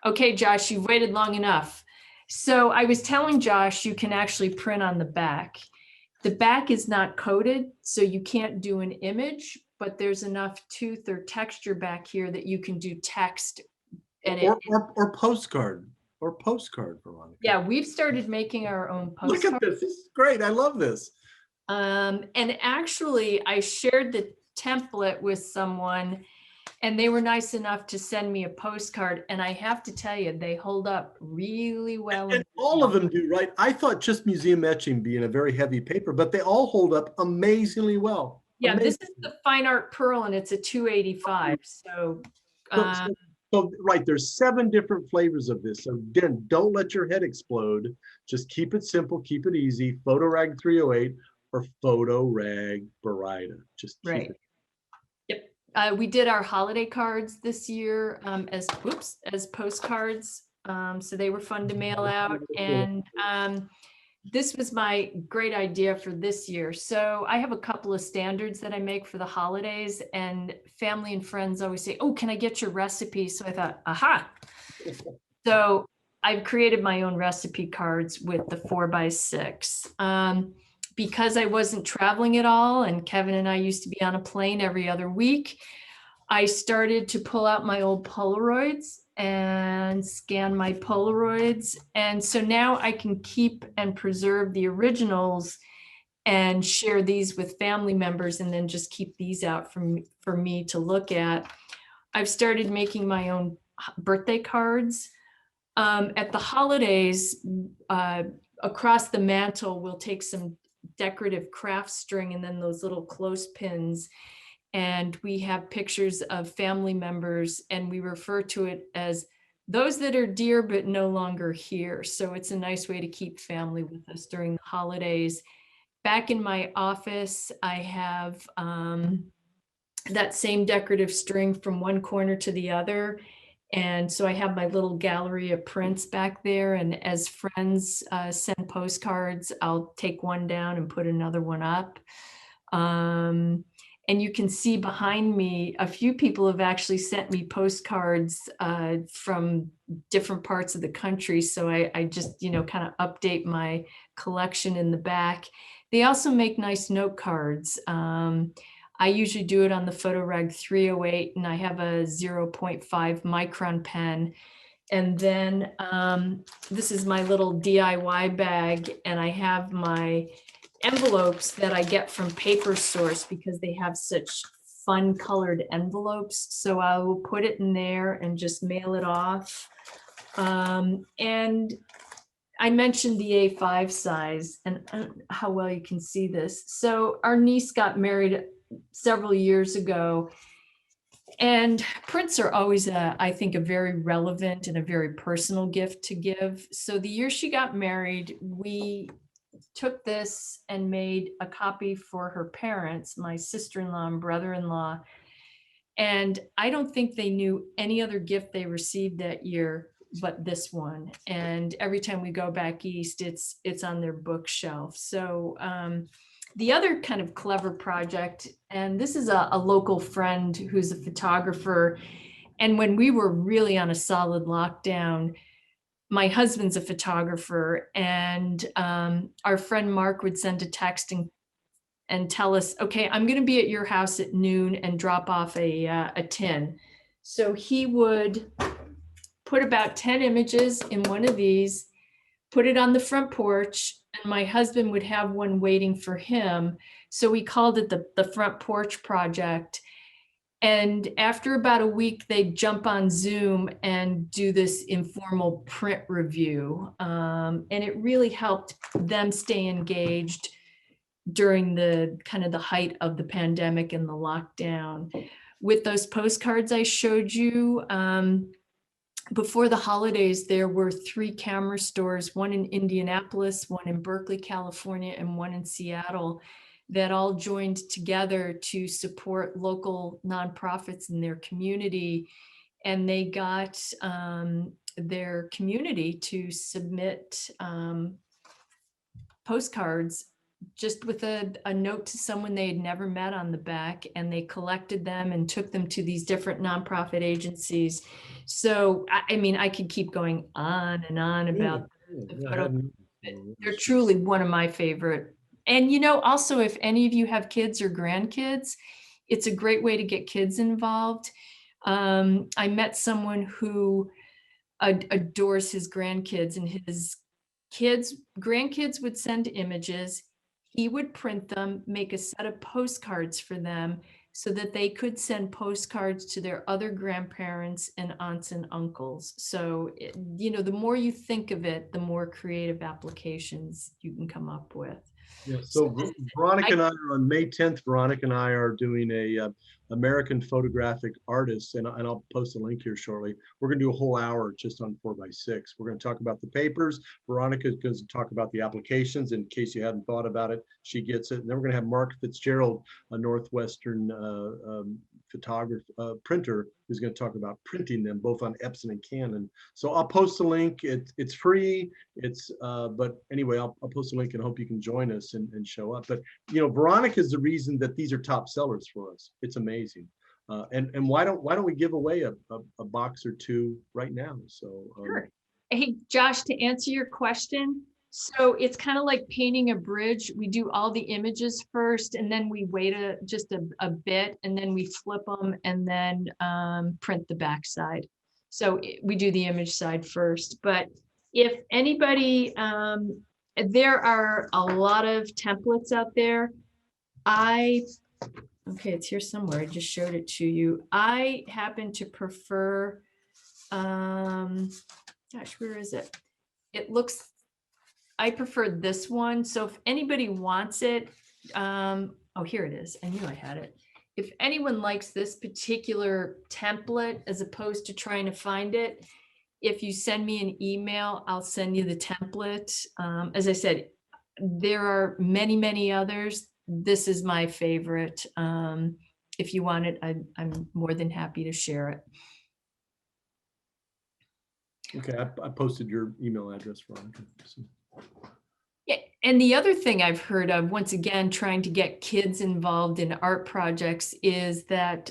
Okay, Josh, you've waited long enough. So I was telling Josh, you can actually print on the back. The back is not coated, so you can't do an image, but there's enough tooth or texture back here that you can do text. And or postcard, Veronica. Yeah, we've started making our own postcards. Look at this. This is great. I love this. And actually, I shared the template with someone, and they were nice enough to send me a postcard. And I have to tell you, they hold up really well. And all of them do, right? I thought just museum etching being a very heavy paper, but they all hold up amazingly well. Yeah, Amazing. this is the Fine Art Pearl, and it's a 285. So, right, there's 7 different flavors of this. So again, don't let your head explode. Just keep it simple, keep it easy. Photo Rag 308 or Photo Rag Barida. Just keep right. it. Yep. We did our holiday cards this year as postcards. So they were fun to mail out. And this was my great idea for this year. So I have a couple of standards that I make for the holidays, and family and friends always say, oh, can I get your recipe? So I thought, aha. So I've created my own recipe cards with the 4x6. Because I wasn't traveling at all, and Kevin and I used to be on a plane every other week, I started to pull out my old Polaroids and scan my Polaroids. And so now I can keep and preserve the originals and share these with family members, and then just keep these out for me to look at. I've started making my own birthday cards. At the holidays, across the mantle, we'll take some decorative craft string and then those little clothespins, and we have pictures of family members, and we refer to it as those that are dear but no longer here. So it's a nice way to keep family with us during the holidays. Back in my office, I have that same decorative string from one corner to the other. And so I have my little gallery of prints back there, and as friends send postcards, I'll take one down and put another one up. And you can see behind me, a few people have actually sent me postcards from different parts of the country. So I just, you know, kind of update my collection in the back. They also make nice note cards. I usually do it on the Photo Rag 308, and I have a 0.5 micron pen. And then this is my little DIY bag, and I have my envelopes that I get from Paper Source because they have such fun colored envelopes. So I will put it in there and just mail it off. And I mentioned the A5 size, and how well you can see this. So our niece got married several years ago, and prints are always, I think, a very relevant and a very personal gift to give. So the year she got married, we took this and made a copy for her parents, my sister-in-law and brother-in-law. And I don't think they knew any other gift they received that year but this one. And every time we go back east, it's on their bookshelf. So the other kind of clever project, and this is a local friend who's a photographer. And when we were really on a solid lockdown, my husband's a photographer, and our friend Mark would send a text and tell us, okay, I'm going to be at your house at noon, and drop off a tin. So he would put about 10 images in one of these, put it on the front porch, and my husband would have one waiting for him. So we called it the Front Porch Project. And after about a week, they'd jump on Zoom and do this informal print review. And it really helped them stay engaged during the kind of the height of the pandemic and the lockdown. With those postcards I showed you, before the holidays, there were 3 camera stores, one in Indianapolis, one in Berkeley, California, and one in Seattle, that all joined together to support local nonprofits in their community. And they got their community to submit postcards just with a note to someone they had never met on the back, and they collected them and took them to these different nonprofit agencies. So, I mean, I could keep going on and on about the photo. They're truly one of my favorite. And, you know, also, if any of you have kids or grandkids, it's a great way to get kids involved. I met someone who adores his grandkids, and his grandkids would send images. He would print them, make a set of postcards for them so that they could send postcards to their other grandparents and aunts and uncles. So, you know, the more you think of it, the more creative applications you can come up with. Yeah, so Veronica and I are on May 10th. Veronica and I are doing a American Photographic Artists, and I'll post a link here shortly. We're going to do a whole hour just on 4x6. We're going to talk about the papers. Veronica is going to talk about the applications. In case you hadn't thought about it, she gets it. And then we're going to have Mark Fitzgerald, a Northwestern printer, who's going to talk about printing them both on Epson and Canon. So I'll post a link. It's free. But anyway, I'll post a link and hope you can join us and show up. But you know, Veronica is the reason that these are top sellers for us. It's amazing. And why don't we give away a box or 2 right now? So sure. Hey, Josh, to answer your question, so it's kind of like painting a bridge. We do all the images first, and then we wait just a bit, and then we flip them, and then print the back side. So we do the image side first. But if anybody, there are a lot of templates out there. Okay, it's here somewhere. I just showed it to you. I happen to prefer, gosh, where is it? I prefer this one. So if anybody wants it, oh, here it is. I knew I had it. If anyone likes this particular template, as opposed to trying to find it, if you send me an email, I'll send you the template. As I said, there are many, many others. This is my favorite. If you want it, I'm more than happy to share it. okay, I posted your email address, Veronica. Yeah, and the other thing I've heard of, once again, trying to get kids involved in art projects, is that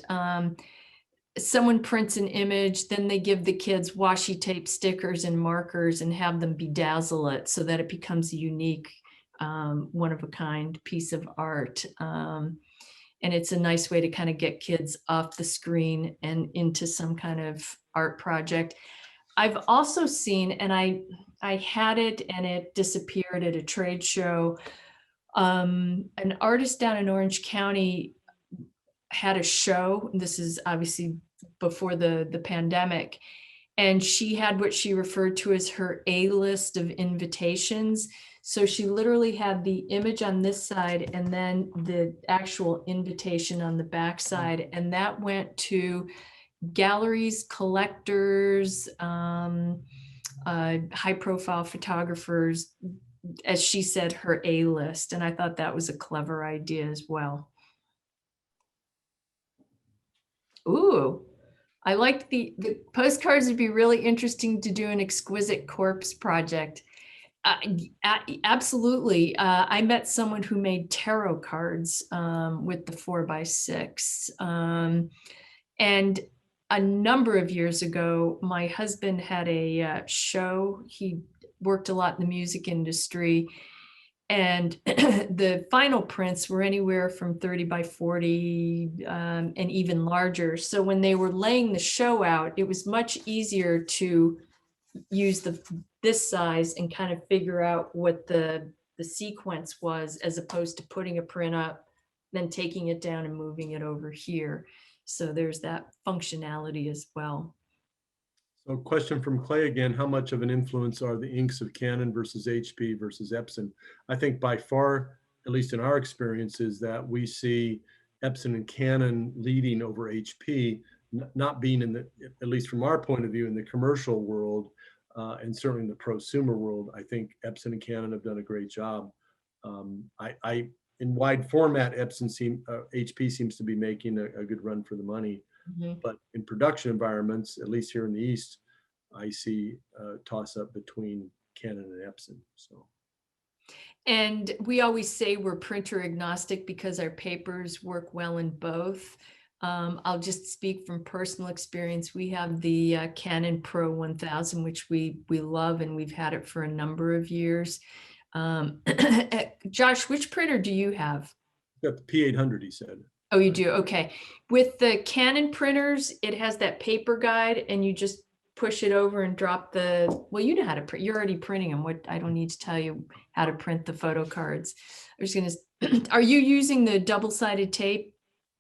someone prints an image, then they give the kids washi tape stickers and markers and have them bedazzle it so that it becomes a unique, one-of-a-kind piece of art. And it's a nice way to kind of get kids off the screen and into some kind of art project. I've also seen, and I had it and it disappeared at a trade show. An artist down in Orange County had a show. This is obviously before the pandemic. And she had what she referred to as her A list of invitations. So she literally had the image on this side and then the actual invitation on the back side. And that went to galleries, collectors, high profile photographers, as she said, her A list. And I thought that was a clever idea as well. Ooh, I liked the postcards. Would be really interesting to do an exquisite corpse project. Absolutely. I met someone who made tarot cards with the 4x6. And a number of years ago, my husband had a show. He worked a lot in the music industry. And the final prints were anywhere from 30 by 40 and even larger. So when they were laying the show out, it was much easier to use this size and kind of figure out what the sequence was, as opposed to putting a print up, then taking it down and moving it over here. So there's that functionality as well. So question from Clay again, how much of an influence are the inks of Canon versus HP versus Epson? I think by far, at least in our experiences, that we see Epson and Canon leading over HP, not being in the, at least from our point of view, in the commercial world, and certainly in the prosumer world. I think Epson and Canon have done a great job. In wide format, HP seems to be making a good run for the money. Mm-hmm. But in production environments, at least here in the East, I see a toss up between Canon and Epson. So, and we always say we're printer agnostic because our papers work well in both. I'll just speak from personal experience. We have the Canon Pro 1000, which we love, and we've had it for a number of years. Josh, which printer do you have? got the P800, he said. Oh, you do? Okay. With the Canon printers, it has that paper guide, and you just push it over and drop the, well, you know how to print. You're already printing them. What, I don't need to tell you how to print the photo cards. I was gonna, are you using the double-sided tape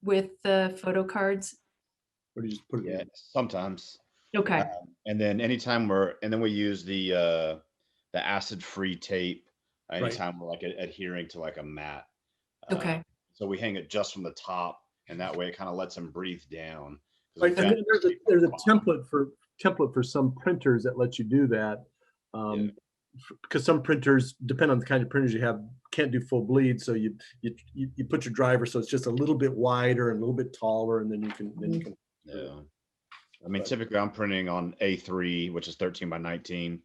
with the photo cards? Or do you just put it Yeah, in? sometimes. Okay. And then anytime and then we use the acid-free tape anytime we're like adhering to like a mat. Okay. So we hang it just from the top, and that way it kind of lets them breathe down. Right, and then there's a template for some printers that lets you do that. Because some printers, depend on the kind of printers you have, can't do full bleed. So you put your driver so it's just a little bit wider and a little bit taller, and then you can Yeah. I mean, typically I'm printing on A3, which is 13 by 19,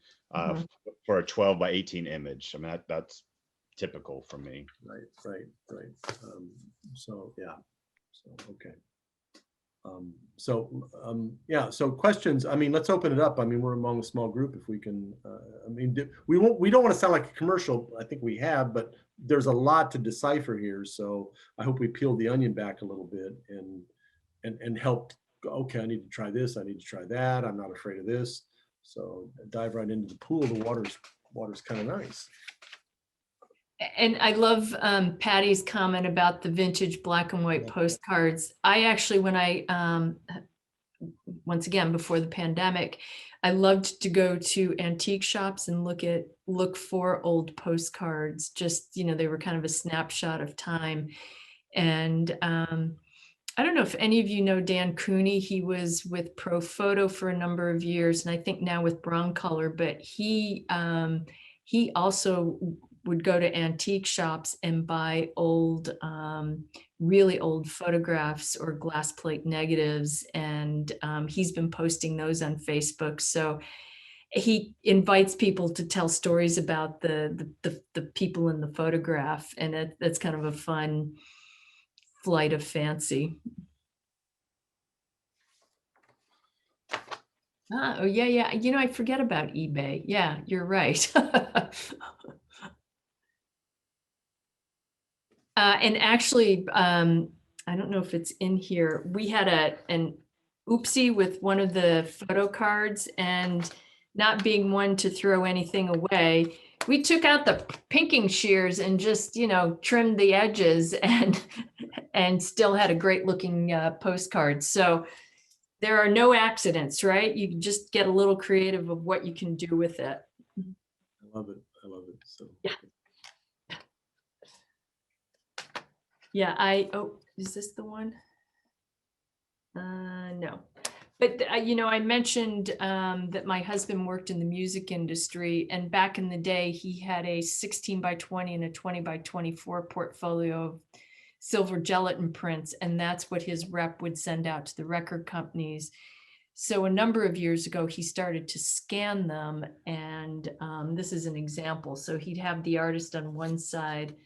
for a 12 by 18 image. I mean, that's typical for me. Right. So yeah. So okay. So questions. I mean, let's open it up. I mean, we're among a small group. If we can, I mean, we don't want to sound like a commercial. I think we have, but there's a lot to decipher here. So I hope we peeled the onion back a little bit and helped. Okay, I need to try this. I need to try that. I'm not afraid of this. So dive right into the pool. The water's kind of nice. And I love Patty's comment about the vintage black and white postcards. I actually, when I, once again, before the pandemic, I loved to go to antique shops and look for old postcards. Just, they were kind of a snapshot of time. And I don't know if any of you know Dan Cooney. He was with Pro Photo for a number of years, and I think now with Brown Color, but he also would go to antique shops and buy old, really old photographs or glass plate negatives. And he's been posting those on Facebook. So he invites people to tell stories about the people in the photograph. And that's kind of a fun flight of fancy. Oh yeah. I forget about eBay. Yeah, you're right. And actually, I don't know if it's in here. We had an oopsie with one of the photo cards, and not being one to throw anything away, we took out the pinking shears and just, trimmed the edges and still had a great looking postcard. So there are no accidents, right? You just get a little creative of what you can do with it. I love it. So yeah. Yeah, is this the one? No, but I mentioned that my husband worked in the music industry, and back in the day, he had a 16 by 20 and a 20 by 24 portfolio of silver gelatin prints, and that's what his rep would send out to the record companies. So a number of years ago, he started to scan them, and this is an example. So he'd have the artist on one side,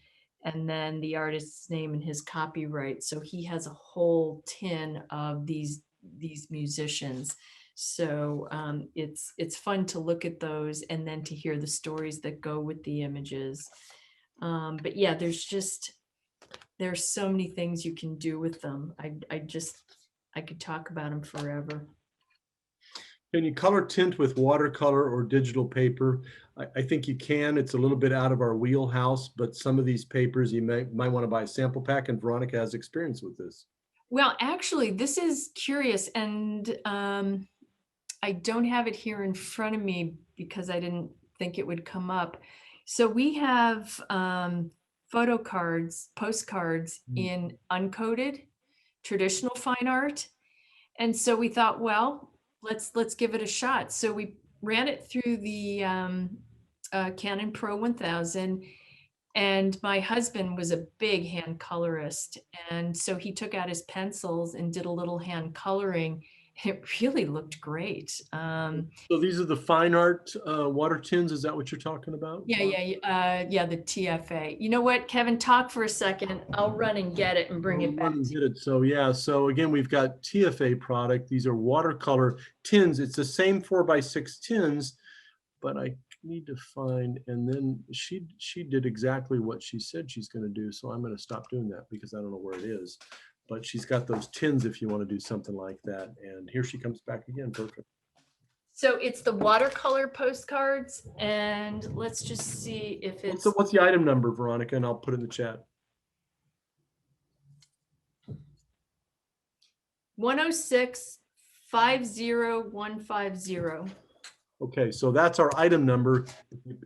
and then the artist's name and his copyright. So he has a whole tin of these musicians. So it's fun to look at those and then to hear the stories that go with the images. But yeah, there's so many things you can do with them. I could talk about them forever. Can you color tint with watercolor or digital paper? I think you can. It's a little bit out of our wheelhouse, but some of these papers you might want to buy a sample pack, and Veronica has experience with this. Well, actually, this is curious, and I don't have it here in front of me because I didn't think it would come up. So we have photo cards, postcards in uncoated, traditional fine art. And so we thought, well, let's give it a shot. So we ran it through the Canon Pro 1000, and my husband was a big hand colorist. And so he took out his pencils and did a little hand coloring. It really looked great. So these are the fine art water tins. Is that what you're talking about? Yeah, the TFA. You know what, Kevin, talk for a second. I'll run and get it and bring it back. So yeah, so again, we've got TFA product. These are watercolor tins. It's the same 4x6 tins, but I need to find, and then she did exactly what she said she's going to do. So I'm going to stop doing that because I don't know where it is. But she's got those tins if you want to do something like that. And here she comes back again. Perfect. So it's the watercolor postcards, and let's just see if it's. What's the item number, Veronica? And I'll put it in the chat. 106-50150. Okay, so that's our item number.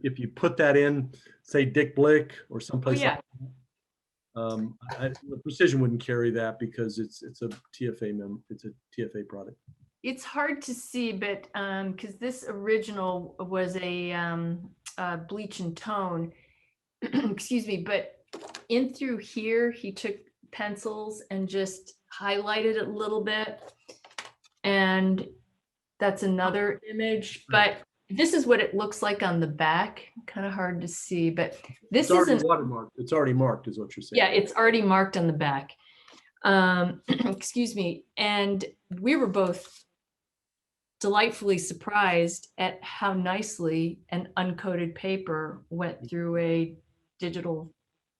If you put that in, say Dick Blick or someplace. Oh, yeah. The Precision wouldn't carry that because it's a TFA product. It's hard to see, but because this original was a bleach and tone, excuse me, but in through here he took pencils and just highlighted it a little bit, and that's another image. But this is what it looks like on the back. Kind of hard to see, but this isn't watermarked. It's already marked, is what you're saying. Yeah, it's already marked on the back. Excuse me. And we were both delightfully surprised at how nicely an uncoated paper went through a digital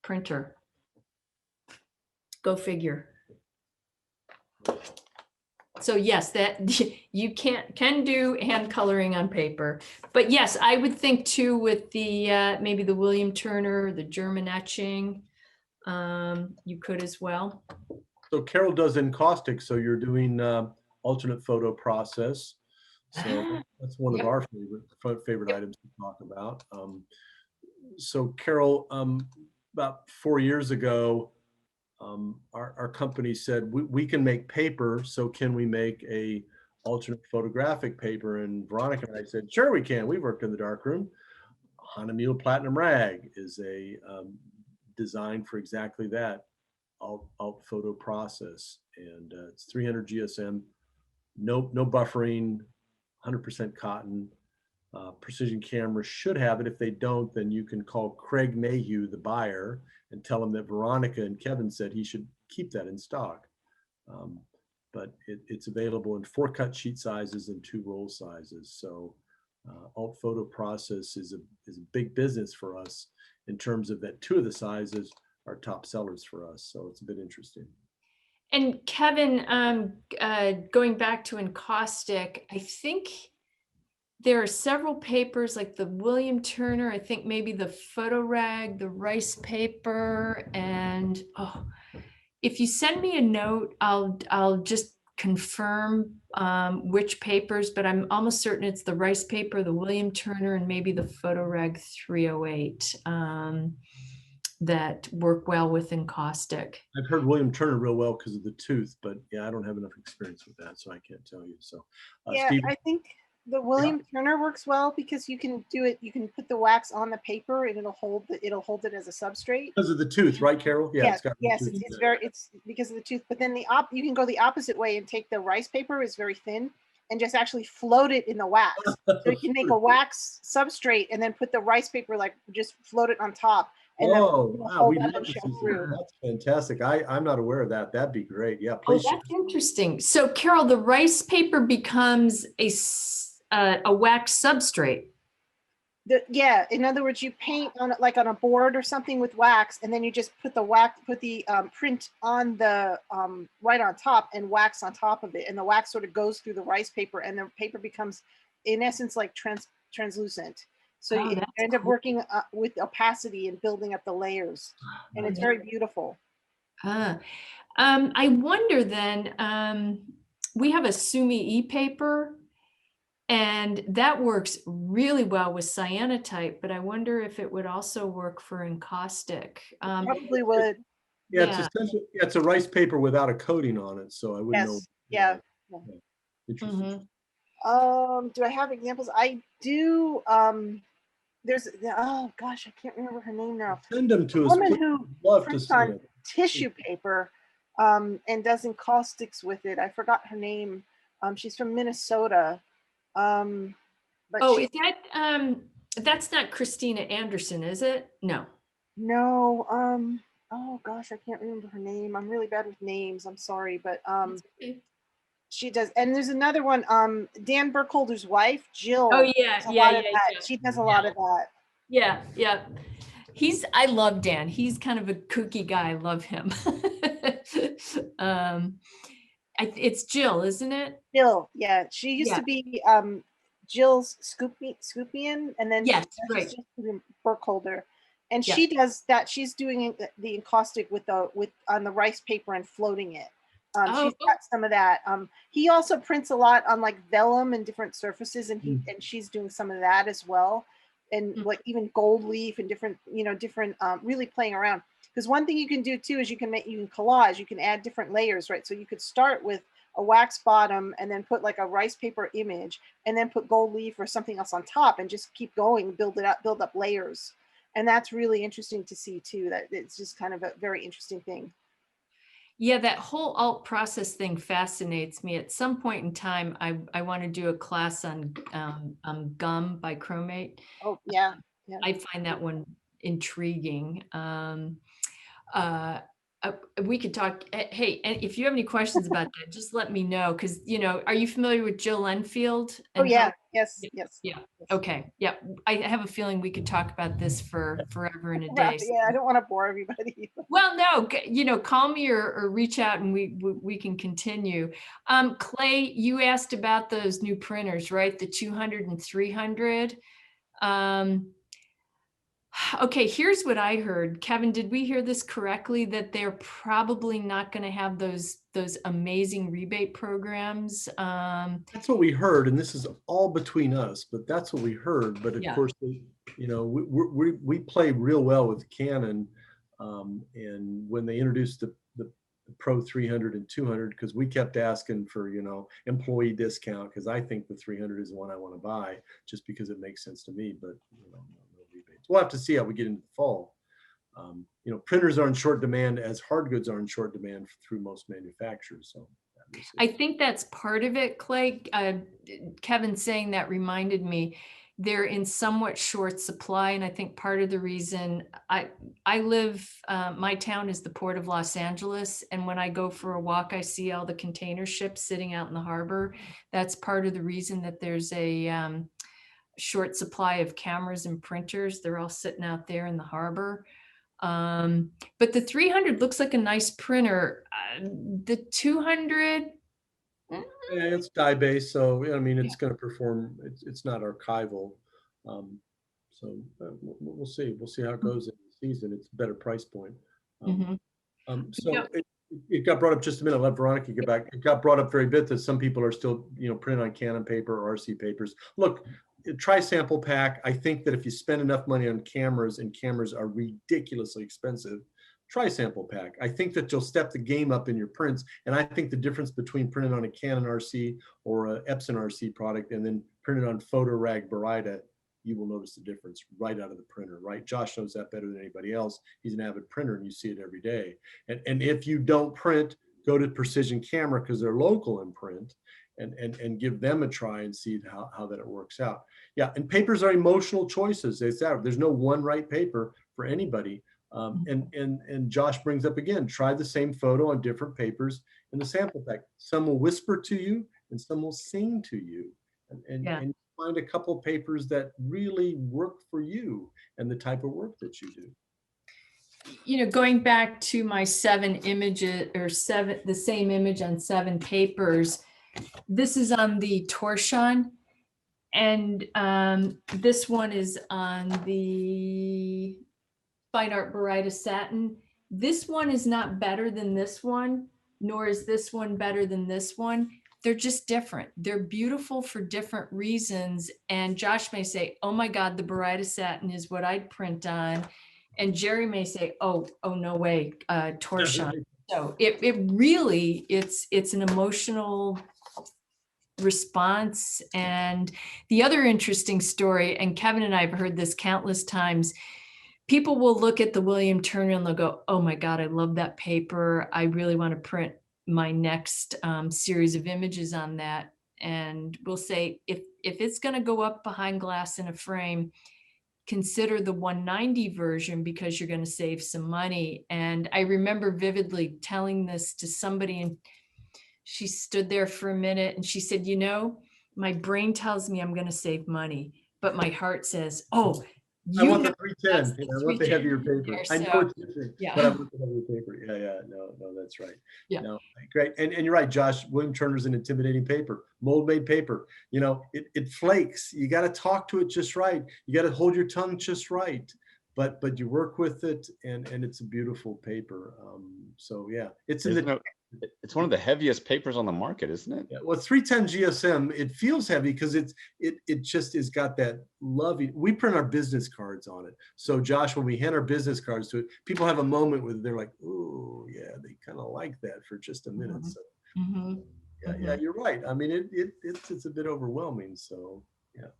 printer. Go figure. So yes, that you can do hand coloring on paper, but yes, I would think too with the maybe the William Turner, the German etching, you could as well. So Carol does encaustic, so you're doing alternate photo process. So that's one of our favorite items to talk about. So Carol, about 4 years ago, our company said we can make paper, so can we make a alternate photographic paper? And Veronica and I said, sure we can. We worked in the darkroom. Hahnemühle Platinum Rag is a design for exactly that, alt photo process, and it's 300 GSM, no buffering, 100% cotton. Precision cameras should have it. If they don't, then you can call Craig Mayhew, the buyer, and tell him that Veronica and Kevin said he should keep that in stock. But it's available in 4 cut sheet sizes and 2 roll sizes. So alt photo process is a big business for us in terms of that 2 of the sizes are top sellers for us. So it's a bit interesting. And Kevin, going back to encaustic, I think there are several papers like the William Turner, I think maybe the photo rag, the rice paper, and if you send me a note, I'll just confirm which papers, but I'm almost certain it's the rice paper, the William Turner, and maybe the photo rag 308 that work well with encaustic. I've heard William Turner real well because of the tooth, but yeah, I don't have enough experience with that, so I can't tell you. So yeah, Steve? I think the William Turner works well because you can do it. You can put the wax on the paper and it'll hold it as a substrate. Because of the tooth, right, Carol? Yeah. Yes, it's because of the tooth. But then you can go the opposite way and take the rice paper, is very thin, and just actually float it in the wax. So you can make a wax substrate and then put the rice paper, like just float it on top. And wow, that's fantastic. I'm not aware of that. That'd be great. Yeah, please. Oh, that's interesting. So Carol, the rice paper becomes a wax substrate. Yeah, in other words, you paint on it like on a board or something with wax, and then you just put the print on the right on top and wax on top of it, and the wax sort of goes through the rice paper, and the paper becomes, in essence, like translucent. So Oh, you that's end up cool. working with opacity and building up the layers, and it's very beautiful. I wonder then, we have a Sumi e-paper, and that works really well with cyanotype, but I wonder if it would also work for encaustic. Probably would. Yeah, it's Yeah. essentially, yeah, it's a rice paper without a coating on it, so I wouldn't know. Yes. Yeah. Interesting. Do I have examples? I do. There's, oh gosh, I can't remember her name now. Send them to A us. woman please. who Love to prints see on it. tissue paper and does encaustics with it. I forgot her name. She's from Minnesota. But Oh, she, is that, that's not Christina Anderson, is it? No. no, oh gosh, I can't remember her name. I'm really bad with names. I'm sorry, but That's okay. she does. And there's another one, Dan Burkholder's wife, Jill. Oh, yeah, does a yeah, lot yeah, of that. yeah. She does a lot of that. Yeah, yeah. I love Dan. He's kind of a kooky guy. I love him. It's Jill, isn't it? Jill, yeah, she used Yeah. to be Jill's Scoopian, and then Yes, she's right. just doing Burkholder, and Yeah. she does that. She's doing the encaustic with on the rice paper and floating it. Oh, She's got some of that. He also prints a lot on like vellum and different surfaces, and she's doing some of that as well, and like even gold leaf and different really playing around. Because one thing you can do too is you can collage. You can add different layers, right? So you could start with a wax bottom and then put like a rice paper image and then put gold leaf or something else on top and just keep going, build up layers. And that's really interesting to see too, that it's just kind of a very interesting thing. yeah, that whole alt process thing fascinates me. At some point in time, I want to do a class on gum bichromate. Oh yeah. I find that one intriguing. We could talk. Hey, and if you have any questions about that, just let me know. Because are you familiar with Jill Enfield? Oh yeah. Yes. Yeah. Okay. Yeah. I have a feeling we could talk about this for forever and a day. Yeah, I don't want to bore everybody. Well, no, call me or reach out and we can continue. Clay, you asked about those new printers, right? The 200 and 300. Okay, here's what I heard. Kevin, did we hear this correctly? That they're probably not going to have those amazing rebate programs. That's what we heard, and this is all between us, but that's what we heard. But of course, we play real well with Canon, and when they introduced the Pro 300 and 200, because we kept asking for employee discount, because I think the 300 is the one I want to buy just because it makes sense to me. But no rebates. We'll have to see how we get into the fall. Printers are in short demand as hard goods are in short demand through most manufacturers. So I think that's part of it, Clay. Kevin saying that reminded me they're in somewhat short supply. And I think part of the reason I live, my town is the Port of Los Angeles. And when I go for a walk, I see all the container ships sitting out in the harbor. That's part of the reason that there's a short supply of cameras and printers. They're all sitting out there in the harbor. But the 300 looks like a nice printer. The 200, it's dye based, so I mean it's going to perform. It's not archival, so we'll see. We'll see how it goes in the season. It's a better price point. So it got brought up just a minute. Let Veronica get back. It got brought up very bit that some people are still printing on Canon paper or RC papers. Look, try sample pack. I think that if you spend enough money on cameras, and cameras are ridiculously expensive, try sample pack. I think that you'll step the game up in your prints. And I think the difference between printed on a Canon RC or an Epson RC product and then printed on PhotoRag Baryta, you will notice the difference right out of the printer, right? Josh knows that better than anybody else. He's an avid printer and you see it every day. And if you don't print, go to Precision Camera because they're local in print and give them a try and see how that it works out. Yeah, and papers are emotional choices. There's no one right paper for anybody. And Josh brings up again, try the same photo on different papers in the sample pack. Some will whisper to you and some will sing to you. And find a couple papers that really work for you and the type of work that you do. You know, going back to my 7 images or the same image on 7 papers, this is on the Torson, and this one is on the Fine Art Baryta Satin. This one is not better than this one, nor is this one better than this one. They're just different. They're beautiful for different reasons. And Josh may say, oh my God, the Baryta Satin is what I'd print on. And Jerry may say, oh no way, Torson. So it really, it's an emotional response. And the other interesting story, and Kevin and I have heard this countless times, people will look at the William Turner and they'll go, oh my God, I love that paper. I really want to print my next series of images on that. And we'll say, if it's going to go up behind glass in a frame, consider the 190 version because you're going to save some money. And I remember vividly telling this to somebody, and she stood there for a minute and she said, you know, my brain tells me I'm going to save money, but my heart says, oh, I want the 310. I want the heavier paper. There, I know so, it's different, yeah. but I want the heavier paper. Yeah. No, that's right. Yeah. No, great. And you're right, Josh. William Turner's an intimidating paper, mold-made paper. You know, it flakes. You got to talk to it just right. You got to hold your tongue just right. But you work with it, and it's a beautiful paper. So yeah, it's in the. It's one of the heaviest papers on the market, isn't it? Yeah, well, 310 GSM, it feels heavy because it just has got that lovely. We print our business cards on it. So Josh, when we hand our business cards to it, people have a moment where they're like, oh yeah, they kind of like that for just a minute. So yeah, you're right. I mean, it's a bit overwhelming. So yeah.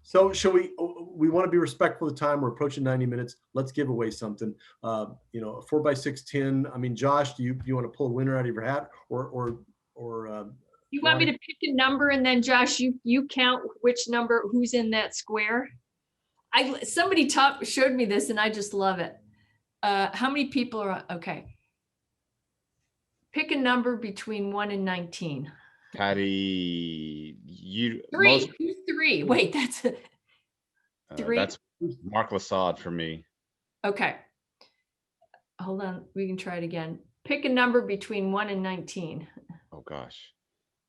So shall we want to be respectful of the time. We're approaching 90 minutes. Let's give away something. You know, a 4x6 tin. I mean, Josh, do you want to pull a winner out of your hat or you want me to pick a number and then Josh, you count which number, who's in that square? Somebody showed me this and I just love it. How many people are, okay. Pick a number between 1 and 19. Patty, you 3. Who's 3? Wait, that's 3. That's Mark Lassade for me. Okay. Hold on. We can try it again. Pick a number between 1 and 19. Oh gosh.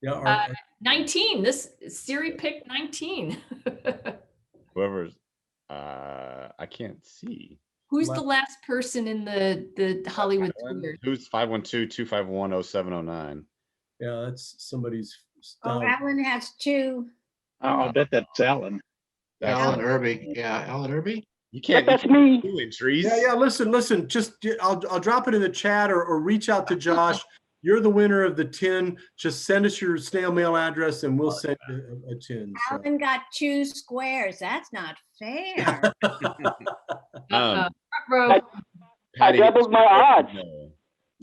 Yeah. 19. This Siri picked 19. Whoever's I can't see. Who's the last person in the Hollywood Twitter? Who's 512-251-0709? Yeah, that's somebody's Oh, Alan has 2. I'll bet that's Alan. Alan Irby. Yeah, Alan Irby. You can't. That's me. Trees. Yeah. Listen. Just I'll drop it in the chat or reach out to Josh. You're the winner of the tin. Just send us your snail mail address and we'll send you a tin. So. Alan got 2 squares. That's not fair. Row. I doubled my odds.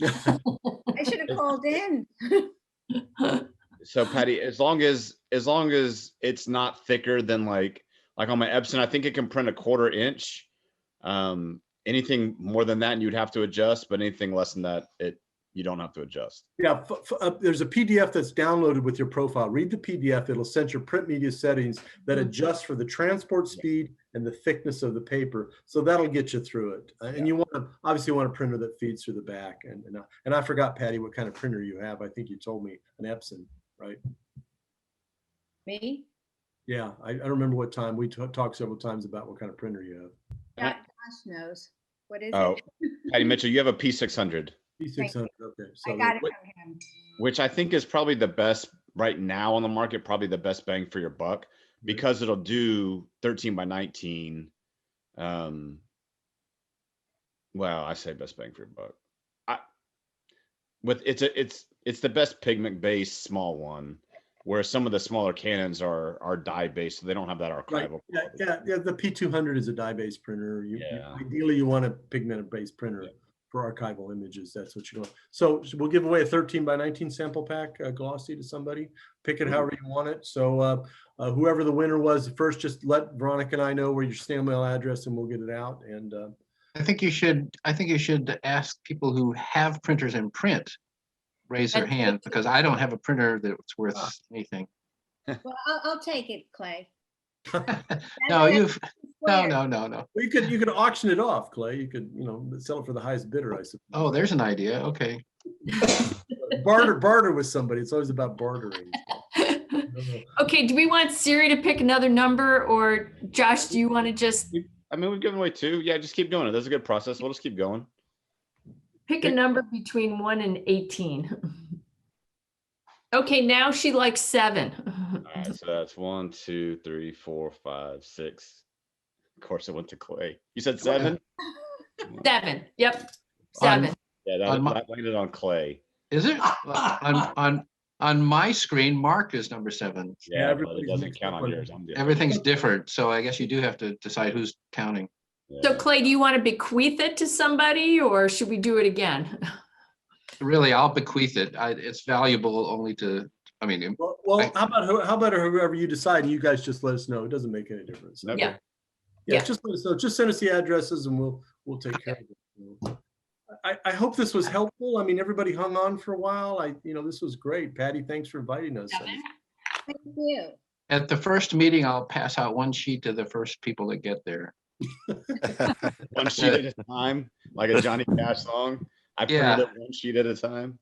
I should have called in. So Patty, as long as it's not thicker than like on my Epson, I think it can print a 1/4 inch. Anything more than that, and you'd have to adjust. But anything less than that, you don't have to adjust. Yeah, there's a PDF that's downloaded with your profile. Read the PDF. It'll send your print media settings that adjust for the transport speed and the thickness of the paper. So that'll get you through it. And you obviously want a printer that feeds through the back. And I forgot, Patty, what kind of printer you have. I think you told me an Epson, right? Me? Yeah, I remember what time we talked several times about what kind of printer you have. Yeah, Josh knows. What is Oh, it? Patty Mitchell, you have a P600. P600. Okay, so I got it from him. Which I think is probably the best right now on the market, probably the best bang for your buck, because it'll do 13 by 19. Well, I say best bang for your buck. It's the best pigment based small one, where some of the smaller Canons are dye based, so they don't have that archival. Right. Yeah. The P200 is a dye based printer. Ideally, you want a pigment based printer. For archival images, that's what you want. So we'll give away a 13 by 19 sample pack, glossy, to somebody. Pick it however you want it. So whoever the winner was first, just let Veronica and I know where your snail mail address, and we'll get it out. And I think you should ask people who have printers in print raise their hand, because I don't have a printer that's worth anything. Well, I'll take it, Clay. No, That's square. no. Well, you could auction it off, Clay. You could, sell it for the highest bidder, I suppose. Oh, there's an idea. Okay. barter with somebody. It's always about bartering. Okay, do we want Siri to pick another number, or Josh, do you want to just I mean, we've given away 2. Yeah, just keep doing it. That's a good process. We'll just keep going. pick a number between 1 and 18? Okay, now she likes 7. All right, so that's 1, 2, 3, 4, 5, 6. Of course, it went to Clay. You said 7? 7. Yep. 7. Yeah, that landed on Clay. Is it? On my screen, Mark is number 7. Yeah, but it everybody's doesn't mixed count up on on yours. I'm good. Everything's different, so I guess you do have to decide who's counting. So Yeah. Clay, do you want to bequeath it to somebody, or should we do it again? Really, I'll bequeath it. It's valuable only to, I mean, Well, how about whoever you decide, and you guys just let us know. It doesn't make any difference. Okay. Yeah. Yeah, Yeah. just let us know. Just send us the addresses and we'll take care of it. I hope this was helpful. I mean, everybody hung on for a while. This was great. Patty, thanks for inviting us. Thank you. at the first meeting, I'll pass out one sheet to the first people that get there. One sheet at a time, like a Johnny Cash song. I printed Yeah. it one sheet at a time.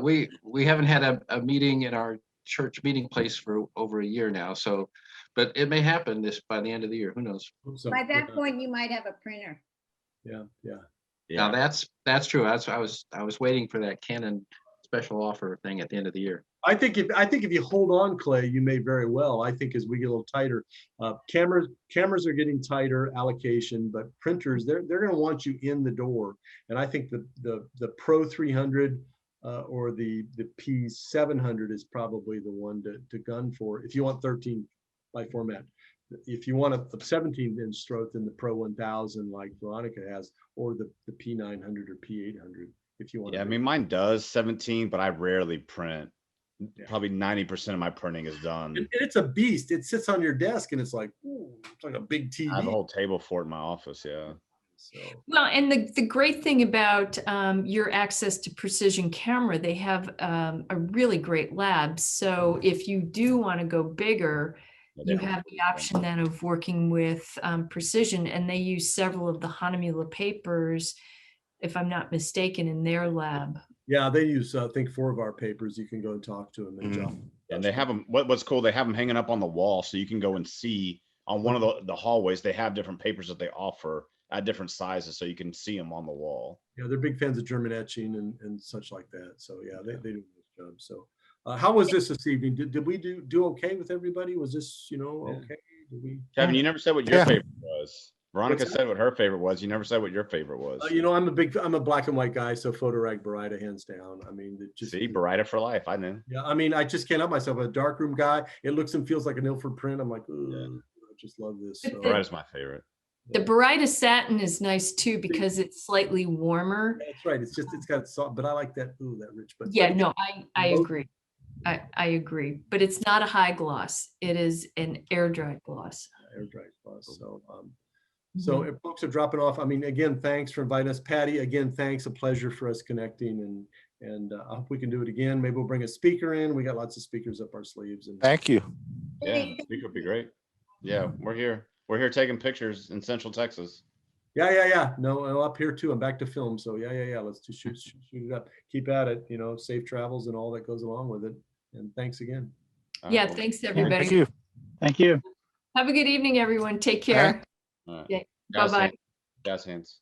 We haven't had a meeting in our church meeting place for over a year now, so, but it may happen by the end of the year. Who knows? So, By that point, you might have a printer. yeah. Now that's true. I was waiting for that Canon special offer thing at the end of the year. I think if you hold on, Clay, you may very well. I think as we get a little tighter, cameras are getting tighter allocation, but printers, they're going to want you in the door. And I think the Pro 300 or the P700 is probably the one to gun for if you want 13 by format. If you want a 17-inch stroke, then the Pro 1000 like Veronica has, or the P900 or P800 if you want. Yeah, I mean, mine does 17, but I rarely print. Yeah. Probably 90% of my printing is done. And it's a beast. It sits on your desk and it's like, ooh, it's like a big TV. I have a whole table for it in my office. Yeah. So, Well, and the great thing about your access to Precision Camera, they have a really great lab. So if you do want to go bigger, you have the option then of working with Precision, and they use several of the Hahnemühle papers, if I'm not mistaken, in their lab. yeah, they use I think 4 of our papers. You can go and talk to them. And they have them. What's cool? They have them hanging up on the wall, so you can go and see on one of the hallways. They have different papers that they offer at different sizes, so you can see them on the wall. Yeah, they're big fans of German etching and such like that. So yeah, they do a nice job. So how was this evening? Did we do okay with everybody? Was this okay? Did we? Kevin, you never said what your Yeah. favorite was. Veronica What's that? said what her favorite was. You never said what your favorite was. I'm a black and white guy, so Photorag Barita hands down. I mean, it just See, Barita for life. I knew. yeah. I mean, I just can't help myself. A darkroom guy. It looks and feels like an Ilford print. I'm like, Yeah. I just love this. But So. Barita's my favorite. The Barita satin is nice too because it's slightly warmer. That's right. It's got soft, but I like that. Ooh, that rich. But Yeah, no, I Both- agree. I agree, but it's not a high gloss. It is an air dried gloss. air dry gloss. So if folks are dropping off, I mean, again, thanks for inviting us. Patty, again, thanks. A pleasure for us connecting, and I hope we can do it again. Maybe we'll bring a speaker in. We got lots of speakers up our sleeves. And Thank you. Yeah, speaker would be great. Yeah, we're here. We're here taking pictures in Central Texas. yeah. No, up here too. I'm back to film. So yeah. Let's just shoot it up. Keep at it. Safe travels and all that goes along with it. And thanks again. All Yeah, right, well, thanks Thank everybody. you. Thank you. Have a good evening, everyone. Take care. all right. Okay, Gas bye-bye. hands. Gas hands.